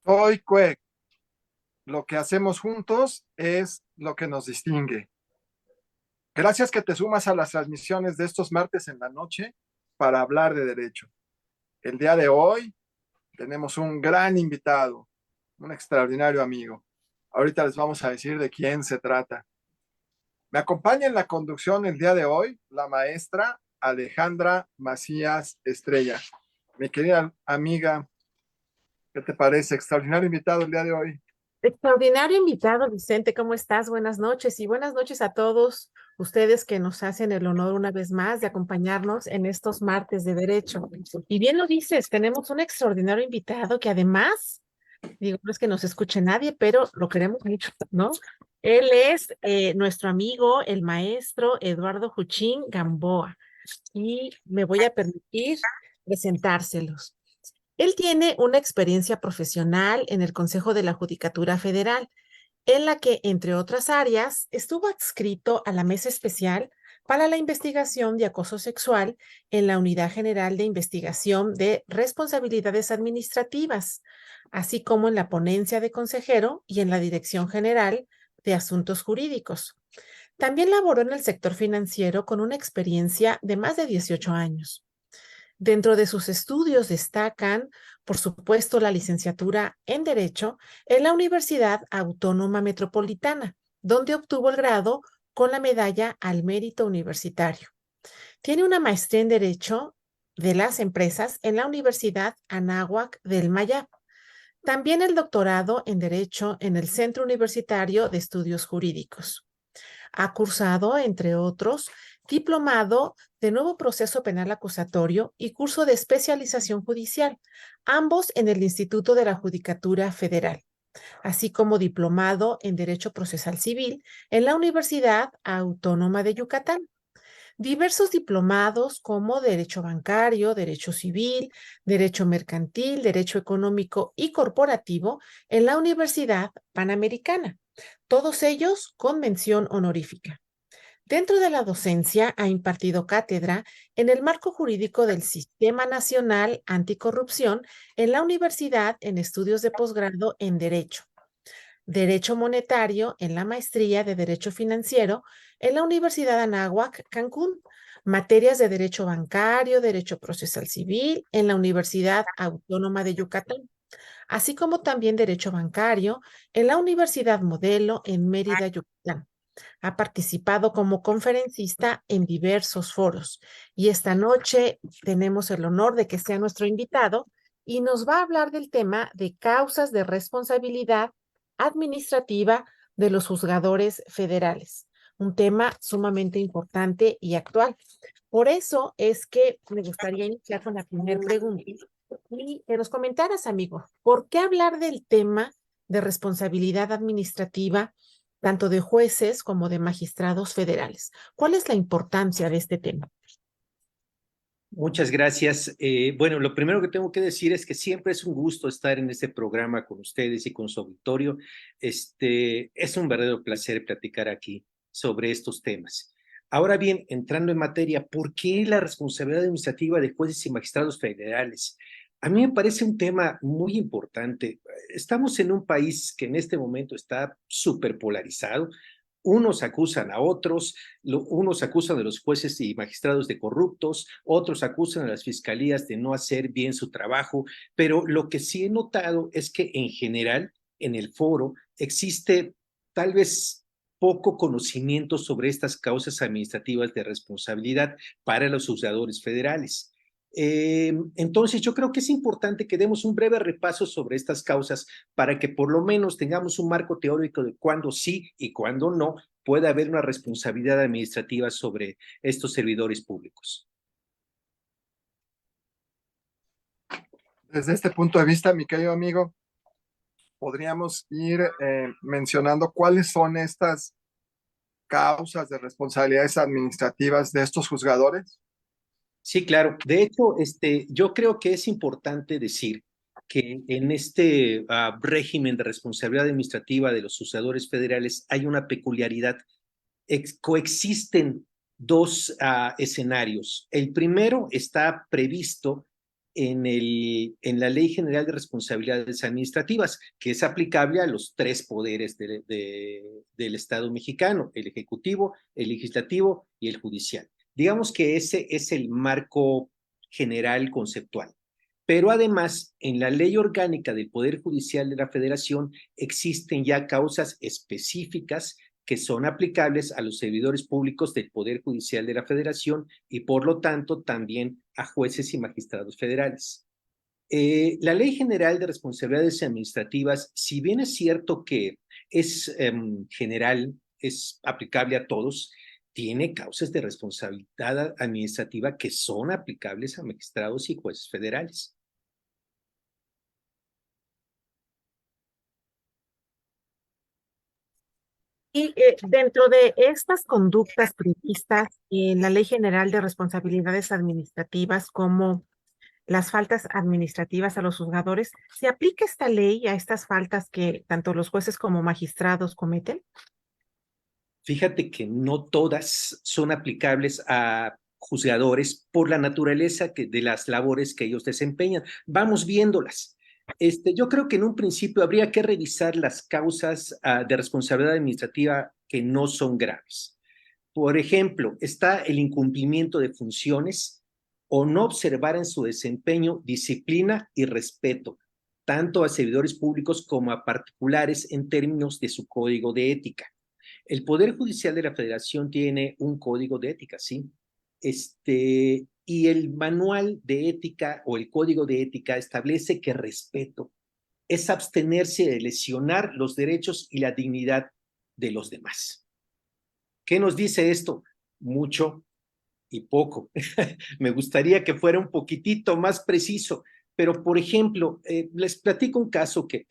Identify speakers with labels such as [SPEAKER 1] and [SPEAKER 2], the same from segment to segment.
[SPEAKER 1] Hoy, Cue, lo que hacemos juntos es lo que nos distingue. Gracias que te sumas a las transmisiones de estos martes en la noche para hablar de derecho. El día de hoy tenemos un gran invitado, un extraordinario amigo. Ahorita les vamos a decir de quién se trata. Me acompaña en la conducción el día de hoy la maestra Alejandra Macías Estrella. Mi querida amiga, ¿qué te parece? Extraordinario invitado el día de hoy.
[SPEAKER 2] Extraordinario invitado, Vicente, ¿cómo estás? Buenas noches y buenas noches a todos ustedes que nos hacen el honor una vez más de acompañarnos en estos martes de derecho. Y bien lo dices, tenemos un extraordinario invitado que además, digo, no es que nos escuche nadie, pero lo queremos mucho, ¿no? Él es nuestro amigo, el maestro Eduardo Juchín Gamboa, y me voy a permitir presentárselos. Él tiene una experiencia profesional en el Consejo de la Judicatura Federal, en la que, entre otras áreas, estuvo adscrito a la Mesa Especial para la Investigación de Acoso Sexual en la Unidad General de Investigación de Responsabilidades Administrativas, así como en la ponencia de consejero y en la Dirección General de Asuntos Jurídicos. También laboró en el sector financiero con una experiencia de más de 18 años. Dentro de sus estudios destacan, por supuesto, la licenciatura en Derecho en la Universidad Autónoma Metropolitana, donde obtuvo el grado con la medalla al mérito universitario. Tiene una maestría en Derecho de las Empresas en la Universidad Anáhuac del Mayab. También el doctorado en Derecho en el Centro Universitario de Estudios Jurídicos. Ha cursado, entre otros, diplomado de nuevo proceso penal acusatorio y curso de especialización judicial, ambos en el Instituto de la Judicatura Federal, así como diplomado en Derecho Procesal Civil en la Universidad Autónoma de Yucatán. Diversos diplomados como Derecho Bancario, Derecho Civil, Derecho Mercantil, Derecho Económico y Corporativo en la Universidad Panamericana, todos ellos con mención honorífica. Dentro de la docencia ha impartido cátedra en el marco jurídico del Sistema Nacional Anticorrupción en la Universidad en estudios de posgrado en Derecho, Derecho Monetario en la maestría de Derecho Financiero en la Universidad Anáhuac, Cancún, materias de Derecho Bancario, Derecho Procesal Civil en la Universidad Autónoma de Yucatán, así como también Derecho Bancario en la Universidad Modelo en Mérida, Yucatán. Ha participado como conferencista en diversos foros y esta noche tenemos el honor de que sea nuestro invitado y nos va a hablar del tema de causas de responsabilidad administrativa de los juzgadores federales, un tema sumamente importante y actual. Por eso es que me gustaría iniciar con la primera pregunta y que nos comentaras, amigo, ¿por qué hablar del tema de responsabilidad administrativa tanto de jueces como de magistrados federales? ¿Cuál es la importancia de este tema?
[SPEAKER 3] Muchas gracias. Bueno, lo primero que tengo que decir es que siempre es un gusto estar en este programa con ustedes y con su auditorio. Es un verdadero placer platicar aquí sobre estos temas. Ahora bien, entrando en materia, ¿por qué la responsabilidad administrativa de jueces y magistrados federales? A mí me parece un tema muy importante. Estamos en un país que en este momento está súper polarizado. Unos acusan a otros, unos acusan a los jueces y magistrados de corruptos, otros acusan a las fiscalías de no hacer bien su trabajo, pero lo que sí he notado es que en general en el foro existe tal vez poco conocimiento sobre estas causas administrativas de responsabilidad para los juzgadores federales. Entonces, yo creo que es importante que demos un breve repaso sobre estas causas para que por lo menos tengamos un marco teórico de cuándo sí y cuándo no puede haber una responsabilidad administrativa sobre estos servidores públicos.
[SPEAKER 1] Desde este punto de vista, mi querido amigo, podríamos ir mencionando cuáles son estas causas de responsabilidades administrativas de estos juzgadores.
[SPEAKER 3] Sí, claro. De hecho, yo creo que es importante decir que en este régimen de responsabilidad administrativa de los juzgadores federales hay una peculiaridad. Coexisten dos escenarios. El primero está previsto en la Ley General de Responsabilidades Administrativas, que es aplicable a los tres poderes del Estado mexicano: el Ejecutivo, el Legislativo y el Judicial. Digamos que ese es el marco general conceptual. Pero además, en la Ley Orgánica del Poder Judicial de la Federación existen ya causas específicas que son aplicables a los servidores públicos del Poder Judicial de la Federación y por lo tanto también a jueces y magistrados federales. La Ley General de Responsabilidades Administrativas, si bien es cierto que es general, es aplicable a todos, tiene causas de responsabilidad administrativa que son aplicables a magistrados y jueces federales.
[SPEAKER 2] Y dentro de estas conductas previstas en la Ley General de Responsabilidades Administrativas, como las faltas administrativas a los juzgadores, ¿se aplica esta ley a estas faltas que tanto los jueces como magistrados cometen?
[SPEAKER 3] Fíjate que no todas son aplicables a juzgadores por la naturaleza de las labores que ellos desempeñan. Vamos viéndolas. Yo creo que en un principio habría que revisar las causas de responsabilidad administrativa que no son graves. Por ejemplo, está el incumplimiento de funciones o no observar en su desempeño disciplina y respeto, tanto a servidores públicos como a particulares en términos de su código de ética. El Poder Judicial de la Federación tiene un código de ética, ¿sí? Y el manual de ética o el código de ética establece que respeto es abstenerse de lesionar los derechos y la dignidad de los demás. ¿Qué nos dice esto? Mucho y poco. Me gustaría que fuera un poquitito más preciso, pero por ejemplo, les platico un caso que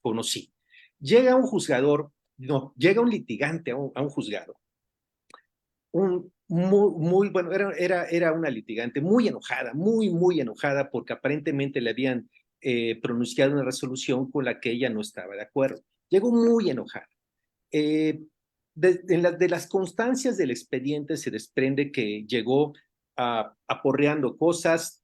[SPEAKER 3] conocí. Llega un juzgador, no, llega un litigante a un juzgado. Bueno, era una litigante muy enojada, muy enojada, porque aparentemente le habían pronunciado una resolución con la que ella no estaba de acuerdo. Llegó muy enojada. De las constancias del expediente se desprende que llegó aporreando cosas,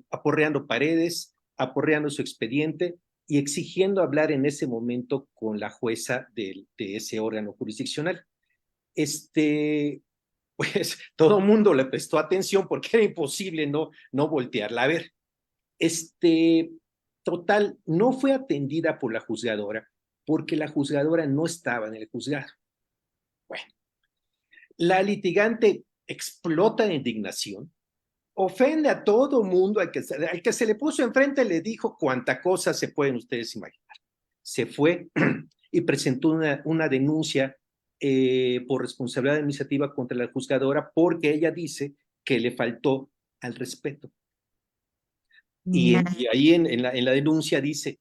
[SPEAKER 3] aporreando paredes, aporreando su expediente y exigiendo hablar en ese momento con la jueza de ese órgano jurisdiccional. Pues todo el mundo le prestó atención porque era imposible no voltearla a ver. Total, no fue atendida por la juzgadora porque la juzgadora no estaba en el juzgado. Bueno, la litigante explota de indignación, ofende a todo mundo, al que se le puso enfrente le dijo cuánta cosa se pueden ustedes imaginar. Se fue y presentó una denuncia por responsabilidad administrativa contra la juzgadora porque ella dice que le faltó al respeto. Y ahí en la denuncia dice,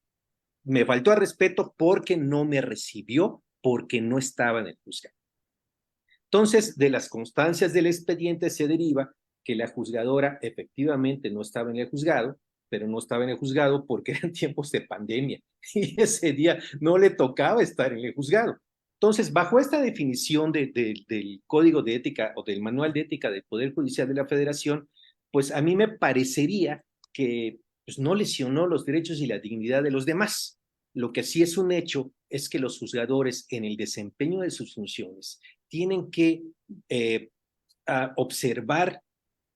[SPEAKER 3] me faltó al respeto porque no me recibió, porque no estaba en el juzgado. Entonces, de las constancias del expediente se deriva que la juzgadora efectivamente no estaba en el juzgado, pero no estaba en el juzgado porque eran tiempos de pandemia y ese día no le tocaba estar en el juzgado. Entonces, bajo esta definición del Código de Ética o del Manual de Ética del Poder Judicial de la Federación, pues a mí me parecería que pues, no lesionó los derechos y la dignidad de los demás. Lo que sí es un hecho es que los juzgadores en el desempeño de sus funciones tienen que observar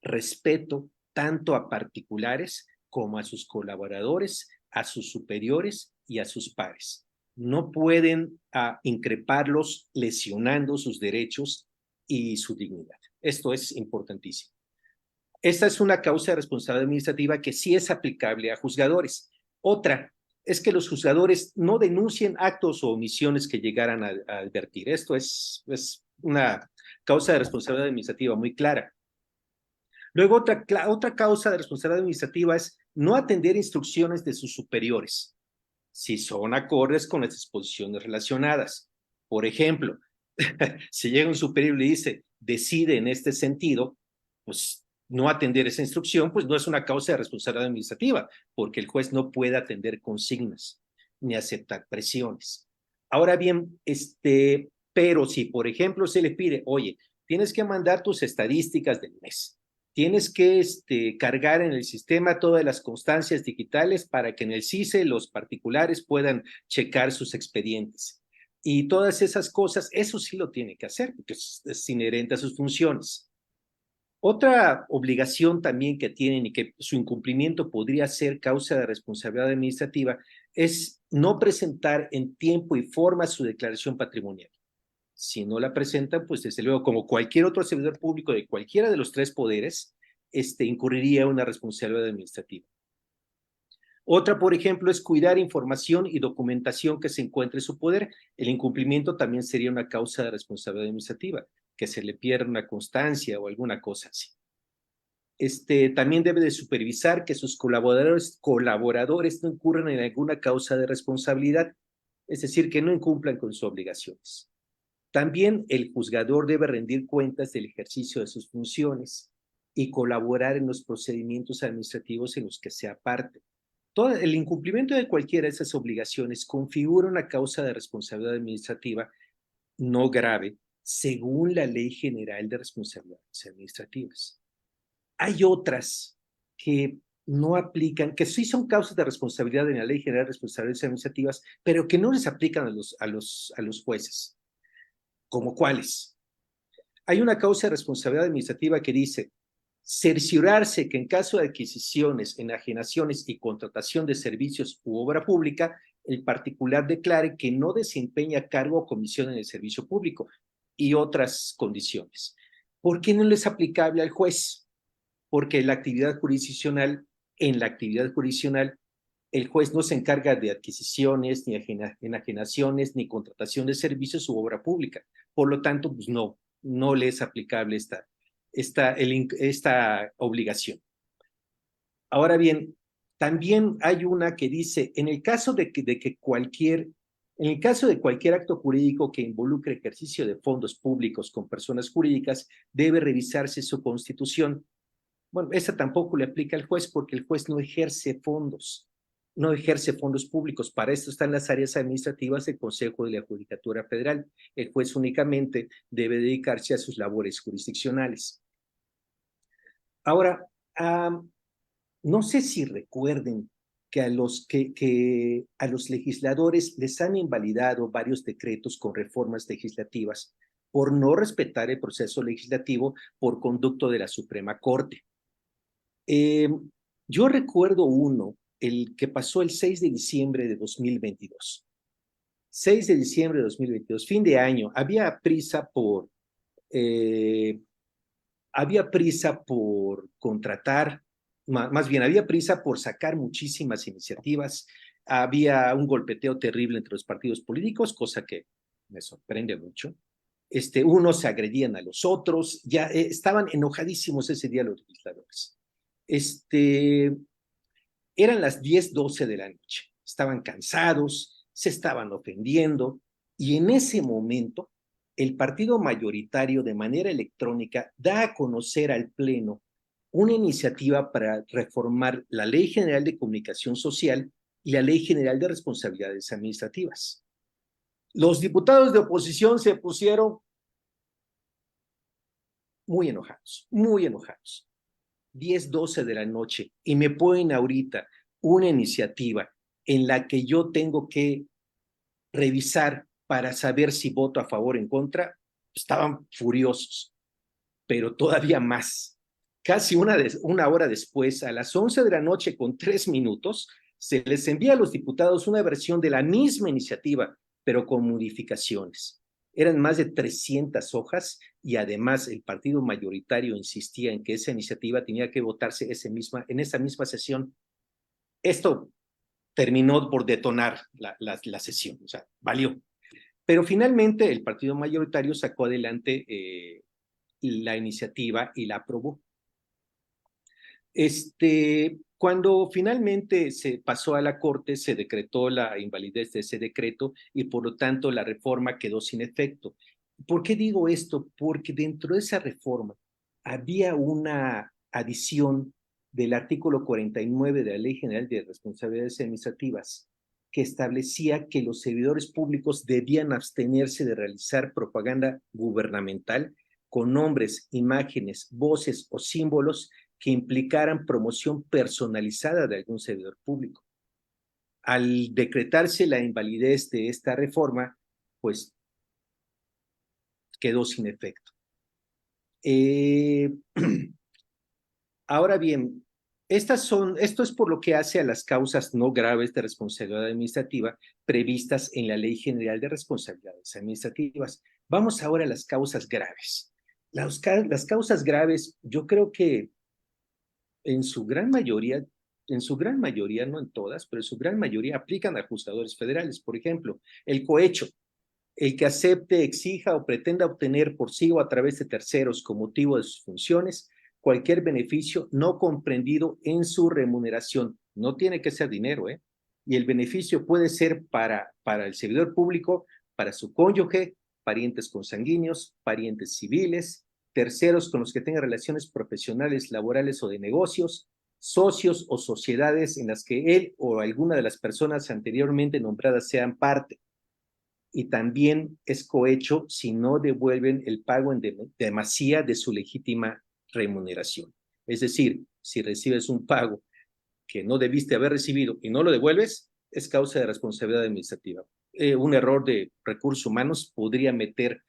[SPEAKER 3] respeto tanto a particulares como a sus colaboradores, a sus superiores y a sus pares. No pueden increparlos lesionando sus derechos y su dignidad. Esto es importantísimo. Esta es una causa de responsabilidad administrativa que sí es aplicable a juzgadores. Otra es que los juzgadores no denuncien actos o omisiones que llegaran a advertir. Esto es una causa de responsabilidad administrativa muy clara. Luego, otra causa de responsabilidad administrativa es no atender instrucciones de sus superiores, si son acordes con las disposiciones relacionadas. Por ejemplo, si llega un superior y le dice, decide en este sentido, pues no atender esa instrucción, pues no es una causa de responsabilidad administrativa, porque el juez no puede atender consignas ni aceptar presiones. Ahora bien, pero si, por ejemplo, se le pide, oye, tienes que mandar tus estadísticas del mes, Tienes que cargar en el sistema todas las constancias digitales para que en el CICE los particulares puedan checar sus expedientes. Y todas esas cosas, eso sí lo tiene que hacer, porque es inherente a sus funciones. Otra obligación también que tienen y que su incumplimiento podría ser causa de responsabilidad administrativa es no presentar en tiempo y forma su declaración patrimonial. Si no la presentan, pues desde luego, como cualquier otro servidor público de cualquiera de los tres poderes, incurriría en una responsabilidad administrativa. Otra, por ejemplo, es cuidar información y documentación que se encuentre en su poder. El incumplimiento también sería una causa de responsabilidad administrativa, que se le pierda una constancia o alguna cosa así. También debe de supervisar que sus colaboradores no incurran en alguna causa de responsabilidad, es decir, que no incumplan con sus obligaciones. También el juzgador debe rendir cuentas del ejercicio de sus funciones y colaborar en los procedimientos administrativos en los que sea parte. El incumplimiento de cualquiera de esas obligaciones configura una causa de responsabilidad administrativa no grave según la Ley General de Responsabilidades Administrativas. Hay otras que no aplican, que sí son causas de responsabilidad en la Ley General de Responsabilidades Administrativas, pero que no les aplican a los jueces. ¿Como cuáles? Hay una causa de responsabilidad administrativa que dice cerciorarse que en caso de adquisiciones, enajenaciones y contratación de servicios u obra pública, el particular declare que no desempeña cargo o comisión en el servicio público y otras condiciones. ¿Por qué no le es aplicable al juez? Porque en la actividad jurisdiccional, el juez no se encarga de adquisiciones, ni enajenaciones, ni contratación de servicios u obra pública. Por lo tanto, pues no le es aplicable esta obligación. Ahora bien, también hay una que dice, en el caso de cualquier acto jurídico que involucre ejercicio de fondos públicos con personas jurídicas, debe revisarse su constitución. Bueno, esa tampoco le aplica al juez porque el juez no ejerce fondos públicos. Para esto están las áreas administrativas del Consejo de la Judicatura Federal. El juez únicamente debe dedicarse a sus labores jurisdiccionales. Ahora, no sé si recuerden que a los legisladores les han invalidado varios decretos con reformas legislativas por no respetar el proceso legislativo por conducto de la Suprema Corte. Yo recuerdo uno, el que pasó el 6 de diciembre de 2022. 6 de diciembre de 2022, fin de año. Había prisa por contratar, más bien había prisa por sacar muchísimas iniciativas. Había un golpeteo terrible entre los partidos políticos, cosa que me sorprende mucho. Unos se agredían a los otros, ya estaban enojadísimos ese día los legisladores. Eran las 10:12 de la noche, estaban cansados, se estaban ofendiendo, y en ese momento el partido mayoritario de manera electrónica da a conocer al Pleno una iniciativa para reformar la Ley General de Comunicación Social y la Ley General de Responsabilidades Administrativas. Los diputados de oposición se pusieron muy enojados, muy enojados. 10:12 de la noche y me ponen ahorita una iniciativa en la que yo tengo que revisar para saber si voto a favor o en contra. Estaban furiosos, pero todavía más. Casi una hora después, a las 11 de la noche con 3 minutos, se les envía a los diputados una versión de la misma iniciativa, pero con modificaciones. Eran más de 300 hojas y además el partido mayoritario insistía en que esa iniciativa tenía que votarse en esa misma sesión. Esto terminó por detonar la sesión, o sea, valió. Pero finalmente el partido mayoritario sacó adelante la iniciativa y la aprobó. Cuando finalmente se pasó a la Corte, se decretó la invalidez de ese decreto y por lo tanto la reforma quedó sin efecto. ¿Por qué digo esto? Porque dentro de esa reforma había una adición del artículo 49 de la Ley General de Responsabilidades Administrativas que establecía que los servidores públicos debían abstenerse de realizar propaganda gubernamental con nombres, imágenes, voces o símbolos que implicaran promoción personalizada de algún servidor público. Al decretarse la invalidez de esta reforma, pues quedó sin efecto. Ahora bien, esto es por lo que hace a las causas no graves de responsabilidad administrativa previstas en la Ley General de Responsabilidades Administrativas. Vamos ahora a las causas graves. Las causas graves, yo creo que en su gran mayoría, no en todas, pero en su gran mayoría aplican a juzgadores federales. Por ejemplo, el cohecho, el que acepte, exija o pretenda obtener por sí o a través de terceros con motivo de sus funciones cualquier beneficio no comprendido en su remuneración. No tiene que ser dinero, ¿eh? Y el beneficio puede ser para el servidor público, para su cónyuge, parientes consanguíneos, parientes civiles, terceros con los que tenga relaciones profesionales, laborales o de negocios, socios o sociedades en las que él o alguna de las personas anteriormente nombradas sean parte. Y también es cohecho si no devuelven el pago en demasía de su legítima remuneración. Es decir, si recibes un pago que no debiste haber recibido y no lo devuelves, es causa de responsabilidad administrativa. Un error de recursos humanos podría meter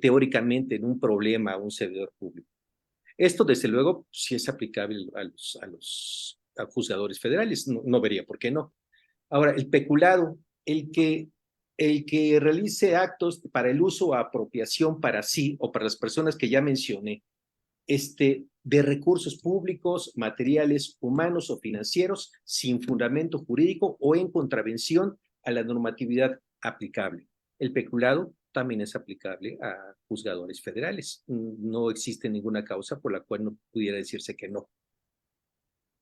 [SPEAKER 3] teóricamente en un problema a un servidor público. Esto, desde luego, sí es aplicable a los juzgadores federales, no vería por qué no. Ahora, el peculado, el que realice actos para el uso o apropiación para sí o para las personas que ya mencioné, de recursos públicos, materiales, humanos o financieros sin fundamento jurídico o en contravención a la normatividad aplicable. El peculado también es aplicable a juzgadores federales. No existe ninguna causa por la cual no pudiera decirse que no.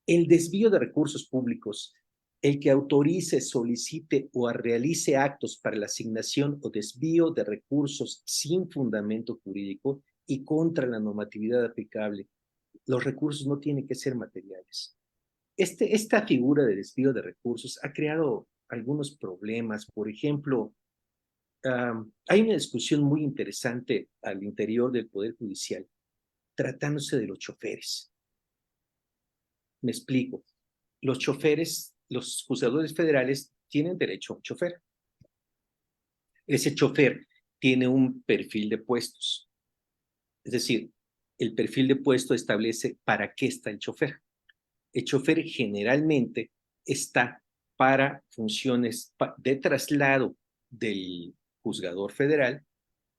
[SPEAKER 3] El desvío de recursos públicos, el que autorice, solicite o realice actos para la asignación o desvío de recursos sin fundamento jurídico y contra la normatividad aplicable. Los recursos no tienen que ser materiales. Esta figura de desvío de recursos ha creado algunos problemas. Por ejemplo, hay una discusión muy interesante al interior del Poder Judicial tratándose de los choferes. Me explico. Los choferes, los juzgadores federales tienen derecho a un chofer. Ese chofer tiene un perfil de puestos. Es decir, el perfil de puesto establece para qué está el chofer. El chofer generalmente está para funciones de traslado del juzgador federal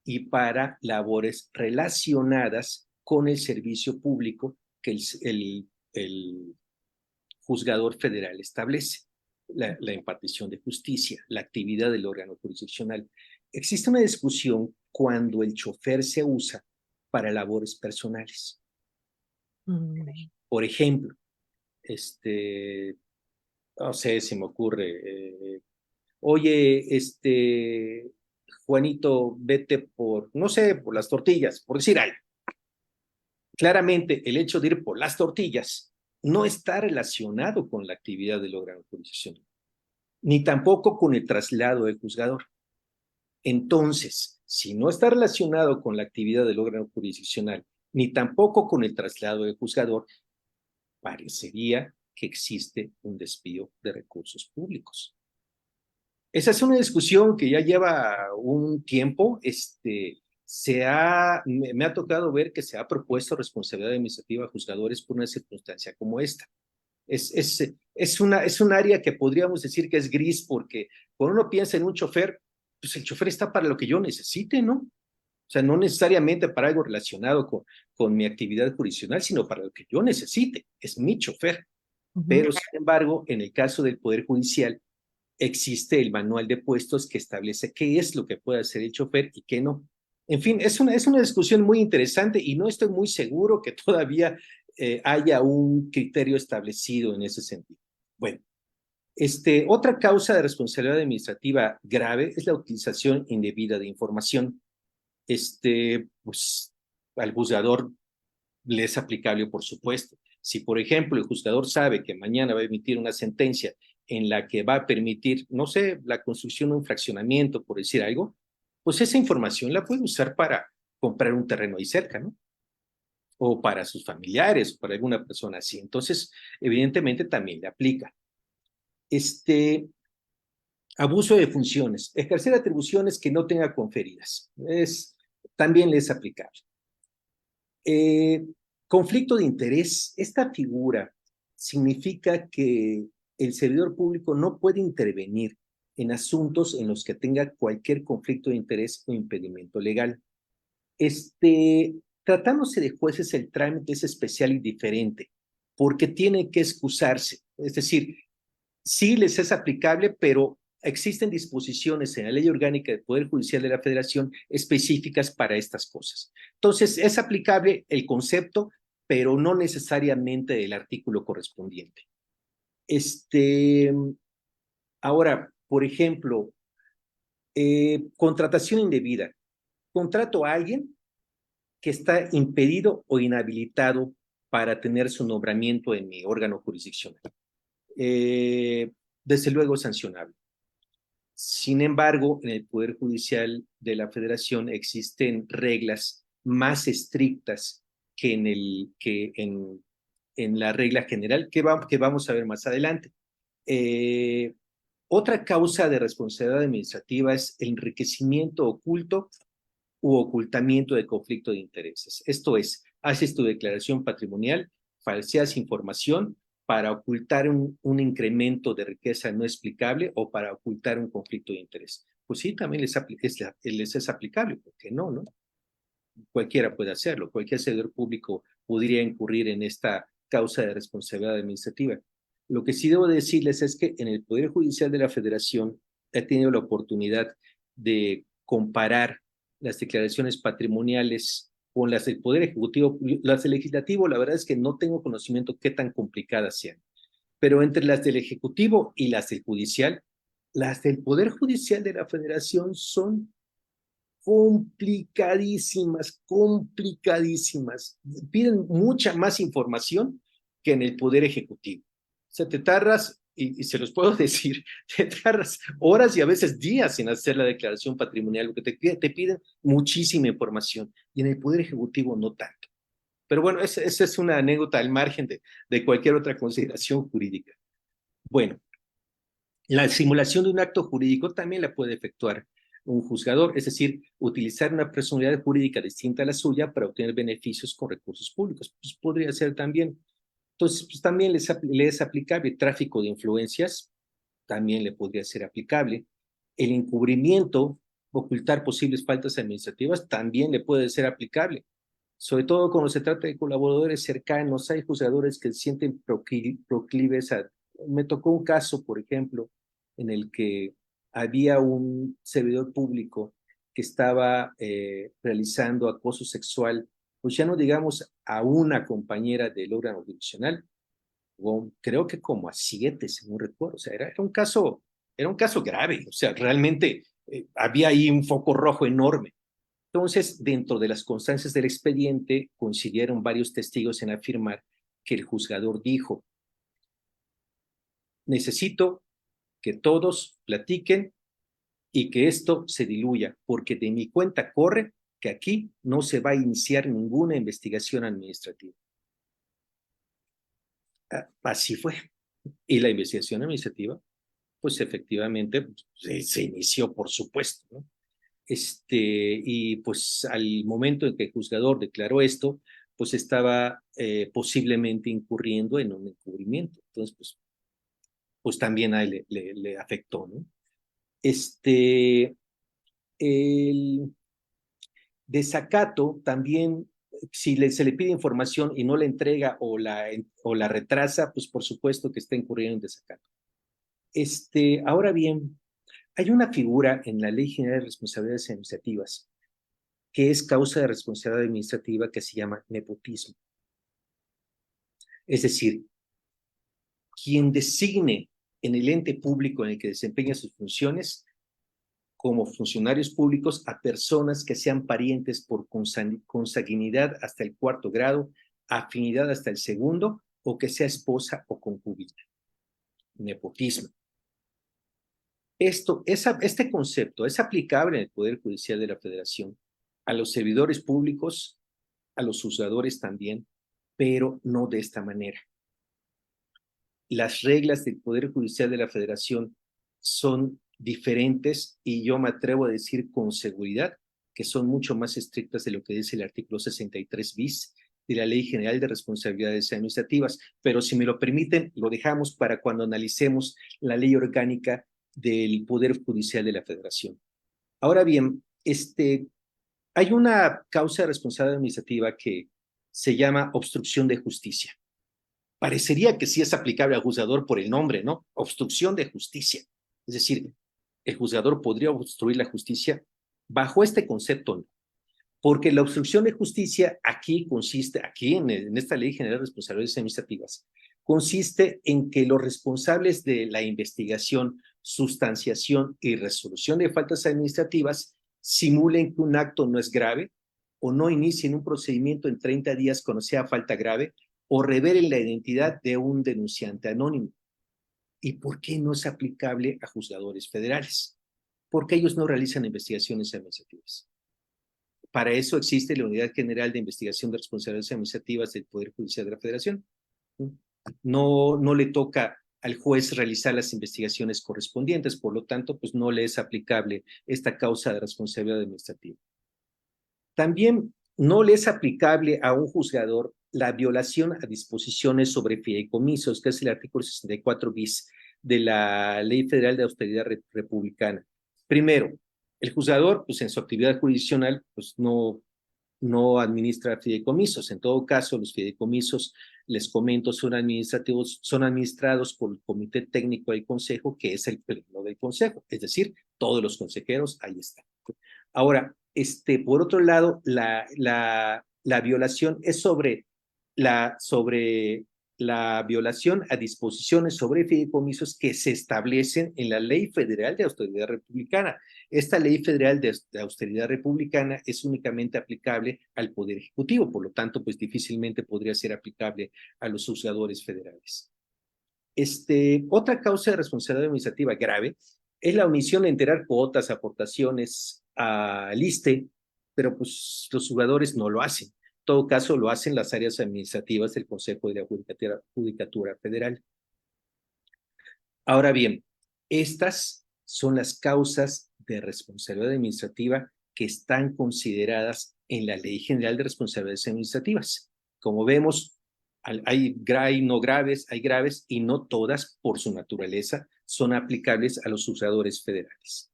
[SPEAKER 3] y para labores relacionadas con el servicio público que el juzgador federal establece, la impartición de justicia, la actividad del órgano jurisdiccional. Existe una discusión cuando el chofer se usa para labores personales. Por ejemplo, no sé, se me ocurre, oye, Juanito, vete por, no sé, por las tortillas, por decir algo. Claramente, el hecho de ir por las tortillas no está relacionado con la actividad del órgano jurisdiccional, ni tampoco con el traslado del juzgador. Entonces, si no está relacionado con la actividad del órgano jurisdiccional, ni tampoco con el traslado del juzgador, parecería que existe un desvío de recursos públicos. Esa es una discusión que ya lleva un tiempo. Me ha tocado ver que se ha propuesto responsabilidad administrativa a juzgadores por una circunstancia como esta. Es un área que podríamos decir que es gris, porque cuando uno piensa en un chofer, pues el chofer está para lo que yo necesite, ¿no? O sea, no necesariamente para algo relacionado con mi actividad jurisdiccional, sino para lo que yo necesite. Es mi chofer. Pero, sin embargo, en el caso del Poder Judicial, existe el manual de puestos que establece qué es lo que puede hacer el chofer y qué no. En fin, es una discusión muy interesante y no estoy muy seguro que todavía haya un criterio establecido en ese sentido. Bueno, otra causa de responsabilidad administrativa grave es la utilización indebida de información. Pues, al juzgador le es aplicable, por supuesto. Si, por ejemplo, el juzgador sabe que mañana va a emitir una sentencia en la que va a permitir, no sé, la construcción de un fraccionamiento, por decir algo, pues esa información la puede usar comprar un terreno ahí cerca, ¿no? O para sus familiares, o para alguna persona así. Entonces, evidentemente también le aplica. Abuso de funciones, ejercer atribuciones que no tenga conferidas, también le es aplicable. Conflicto de interés, esta figura significa que el servidor público no puede intervenir en asuntos en los que tenga cualquier conflicto de interés o impedimento legal. Tratándose de jueces, el trámite es especial y diferente, porque tiene que excusarse, es decir, sí les es aplicable, pero existen disposiciones en la Ley Orgánica del Poder Judicial de la Federación específicas para estas cosas. Entonces, es aplicable el concepto, pero no necesariamente el artículo correspondiente. Ahora, por ejemplo, contratación indebida. Contrato a alguien que está impedido o inhabilitado para tener su nombramiento en mi órgano jurisdiccional. Desde luego es sancionable. Sin embargo, en el Poder Judicial de la Federación existen reglas más estrictas que en la regla general que vamos a ver más adelante. Otra causa de responsabilidad administrativa es el enriquecimiento oculto u ocultamiento de conflicto de intereses. Esto es, haces tu declaración patrimonial, falseas información para ocultar un incremento de riqueza no explicable o para ocultar un conflicto de interés. Pues sí, también les es aplicable, ¿por qué no, no? Cualquiera puede hacerlo, cualquier servidor público podría incurrir en esta causa de responsabilidad administrativa. Lo que sí debo decirles es que en el Poder Judicial de la Federación he tenido la oportunidad de comparar las declaraciones patrimoniales con las del Poder Ejecutivo. Las del Legislativo, la verdad es que no tengo conocimiento qué tan complicadas sean, pero entre las del Ejecutivo y las del Judicial, las del Poder Judicial de la Federación son complicadísimas. Piden mucha más información que en el Poder Ejecutivo. O sea, te tardas, y se los puedo decir, te tardas horas y a veces días en hacer la declaración patrimonial, porque te piden muchísima información, y en el Poder Ejecutivo no tanto. Pero bueno, esa es una anécdota al margen de cualquier otra consideración jurídica. Bueno, la simulación de un acto jurídico también la puede efectuar un juzgador, es decir, utilizar una personalidad jurídica distinta a la suya para obtener beneficios con recursos públicos. Pues podría ser también. Entonces, pues también le es aplicable. Tráfico de influencias también le podría ser aplicable. El encubrimiento, ocultar posibles faltas administrativas, también le puede ser aplicable. Sobre todo cuando se trata de colaboradores cercanos, hay juzgadores que se sienten proclives a... Me tocó un caso, por ejemplo, en el que había un servidor público que estaba realizando acoso sexual, pues ya no digamos a una compañera del órgano jurisdiccional, o creo que como a 7, según recuerdo. O sea, era un caso grave. O sea, realmente había ahí un foco rojo enorme. Entonces, dentro de las constancias del expediente, coincidieron varios testigos en afirmar que el juzgador dijo: necesito que todos platiquen y que esto se diluya, porque de mi cuenta corre que aquí no se va a iniciar ninguna investigación administrativa. Así fue. Y la investigación administrativa, pues efectivamente se inició, por supuesto, ¿no? Y pues al momento en que el juzgador declaró esto, pues estaba posiblemente incurriendo en un encubrimiento. Entonces, pues también a él le afectó, ¿no? El desacato también, si se le pide información y no la entrega o la retrasa, pues por supuesto que está incurriendo en desacato. Ahora bien, hay una figura en la Ley General de Responsabilidades Administrativas que es causa de responsabilidad administrativa que se llama nepotismo. Es decir, quien designe en el ente público en el que desempeña sus funciones como funcionarios públicos a personas que sean parientes por consanguinidad hasta el 4º grado, afinidad hasta el 2º, o que sea esposa o concubina. Nepotismo. Este concepto es aplicable en el Poder Judicial de la Federación a los servidores públicos, a los juzgadores también, pero no de esta manera. Las reglas del Poder Judicial de la Federación son diferentes y yo me atrevo a decir con seguridad que son mucho más estrictas de lo que dice el artículo 63 bis de la Ley General de Responsabilidades Administrativas, pero si me lo permiten, lo dejamos para cuando analicemos la ley orgánica del Poder Judicial de la Federación. Ahora bien, hay una causa de responsabilidad administrativa que se llama obstrucción de justicia. Parecería que sí es aplicable al juzgador por el nombre, ¿no? Obstrucción de justicia. Es decir, el juzgador podría obstruir la justicia bajo este concepto, ¿no? Porque la obstrucción de justicia aquí consiste, en esta Ley General de Responsabilidades Administrativas, consiste en que los responsables de la investigación, sustanciación y resolución de faltas administrativas simulen que un acto no es grave o no inicien un procedimiento en 30 días cuando sea falta grave o revelen la identidad de un denunciante anónimo. ¿Y por qué no es aplicable a juzgadores federales? Porque ellos no realizan investigaciones administrativas. Para eso existe la Unidad General de Investigación de Responsabilidades Administrativas del Poder Judicial de la Federación. No le toca al juez realizar las investigaciones correspondientes, por lo tanto, pues no le es aplicable esta causa de responsabilidad administrativa. También no le es aplicable a un juzgador la violación a disposiciones sobre fideicomisos, que es el artículo 64 bis de la Ley Federal de Austeridad Republicana. Primero, el juzgador, pues en su actividad jurisdiccional, pues no administra fideicomisos. En todo caso, los fideicomisos, les comento, son administrados por el Comité Técnico del Consejo, que es el pleno del Consejo, es decir, todos los consejeros ahí están. Ahora, por otro lado, la violación es sobre la violación a disposiciones sobre fideicomisos que se establecen en la Ley Federal de Austeridad Republicana. Esta Ley Federal de Austeridad Republicana es únicamente aplicable al Poder Ejecutivo, por lo tanto, pues difícilmente podría ser aplicable a los juzgadores federales. Otra causa de responsabilidad administrativa grave es la omisión de enterar cuotas, aportaciones al ISSSTE, pero pues los juzgadores no lo hacen. En todo caso, lo hacen las áreas administrativas del Consejo de la Judicatura Federal. Ahora bien, estas son las causas de responsabilidad administrativa que están consideradas en la Ley General de Responsabilidades Administrativas. Como vemos, hay no graves, hay graves, y no todas, por su naturaleza, son aplicables a los juzgadores federales.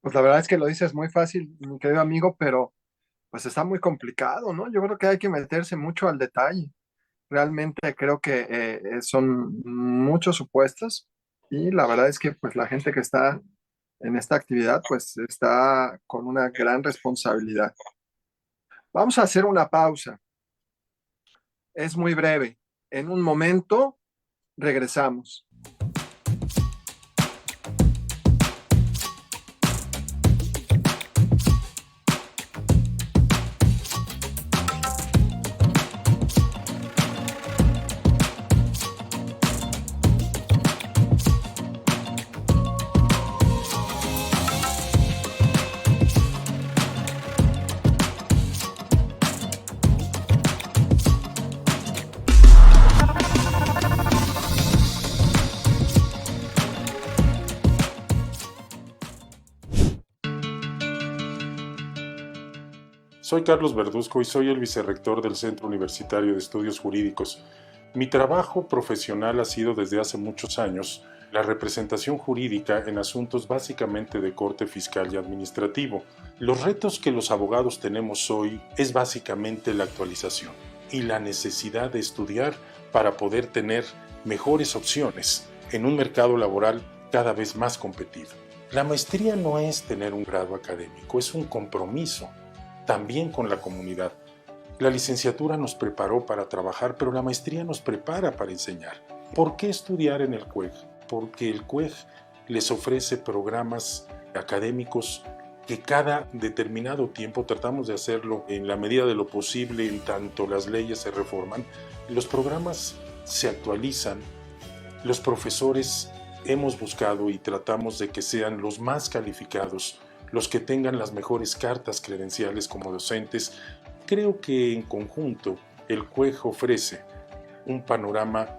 [SPEAKER 1] Pues la verdad es que lo dices muy fácil, mi querido amigo, pero pues está muy complicado, ¿no? Yo creo que hay que meterse mucho al detalle. Realmente creo que son muchos supuestos y la verdad es que pues la gente que está en esta actividad pues está con una gran responsabilidad. Vamos a hacer una pausa. Es muy breve. En un momento regresamos.
[SPEAKER 4] Soy Carlos Verduzco y soy el vicerrector del Centro Universitario de Estudios Jurídicos. Mi trabajo profesional ha sido desde hace muchos años la representación jurídica en asuntos básicamente de corte fiscal y administrativo. Los retos que los abogados tenemos hoy es básicamente la actualización y la necesidad de estudiar para poder tener mejores opciones en un mercado laboral cada vez más competido. La maestría no es tener un grado académico, es un compromiso también con la comunidad. La licenciatura nos preparó para trabajar, pero la maestría nos prepara para enseñar. ¿Por qué estudiar en el CUEG? Porque el CUEG les ofrece programas académicos que cada determinado tiempo tratamos de hacerlo en la medida de lo posible, en tanto las leyes se reforman, los programas se actualizan, los profesores hemos buscado y tratamos de que sean los más calificados, los que tengan las mejores cartas credenciales como docentes. Creo que en conjunto el CUEG ofrece un panorama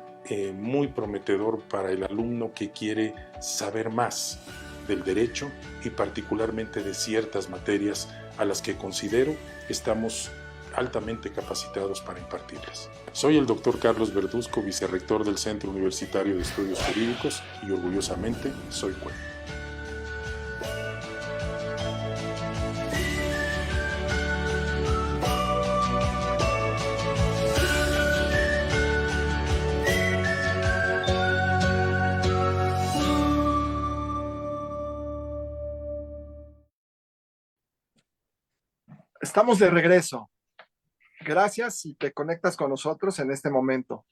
[SPEAKER 4] muy prometedor para el alumno que quiere saber más del derecho y particularmente de ciertas materias a las que considero estamos altamente capacitados para impartirlas. Soy el doctor Carlos Verduzco, vicerrector del Centro Universitario de Estudios Jurídicos, y orgullosamente soy CUEG.
[SPEAKER 1] Estamos de regreso. Gracias si te conectas con nosotros en este momento.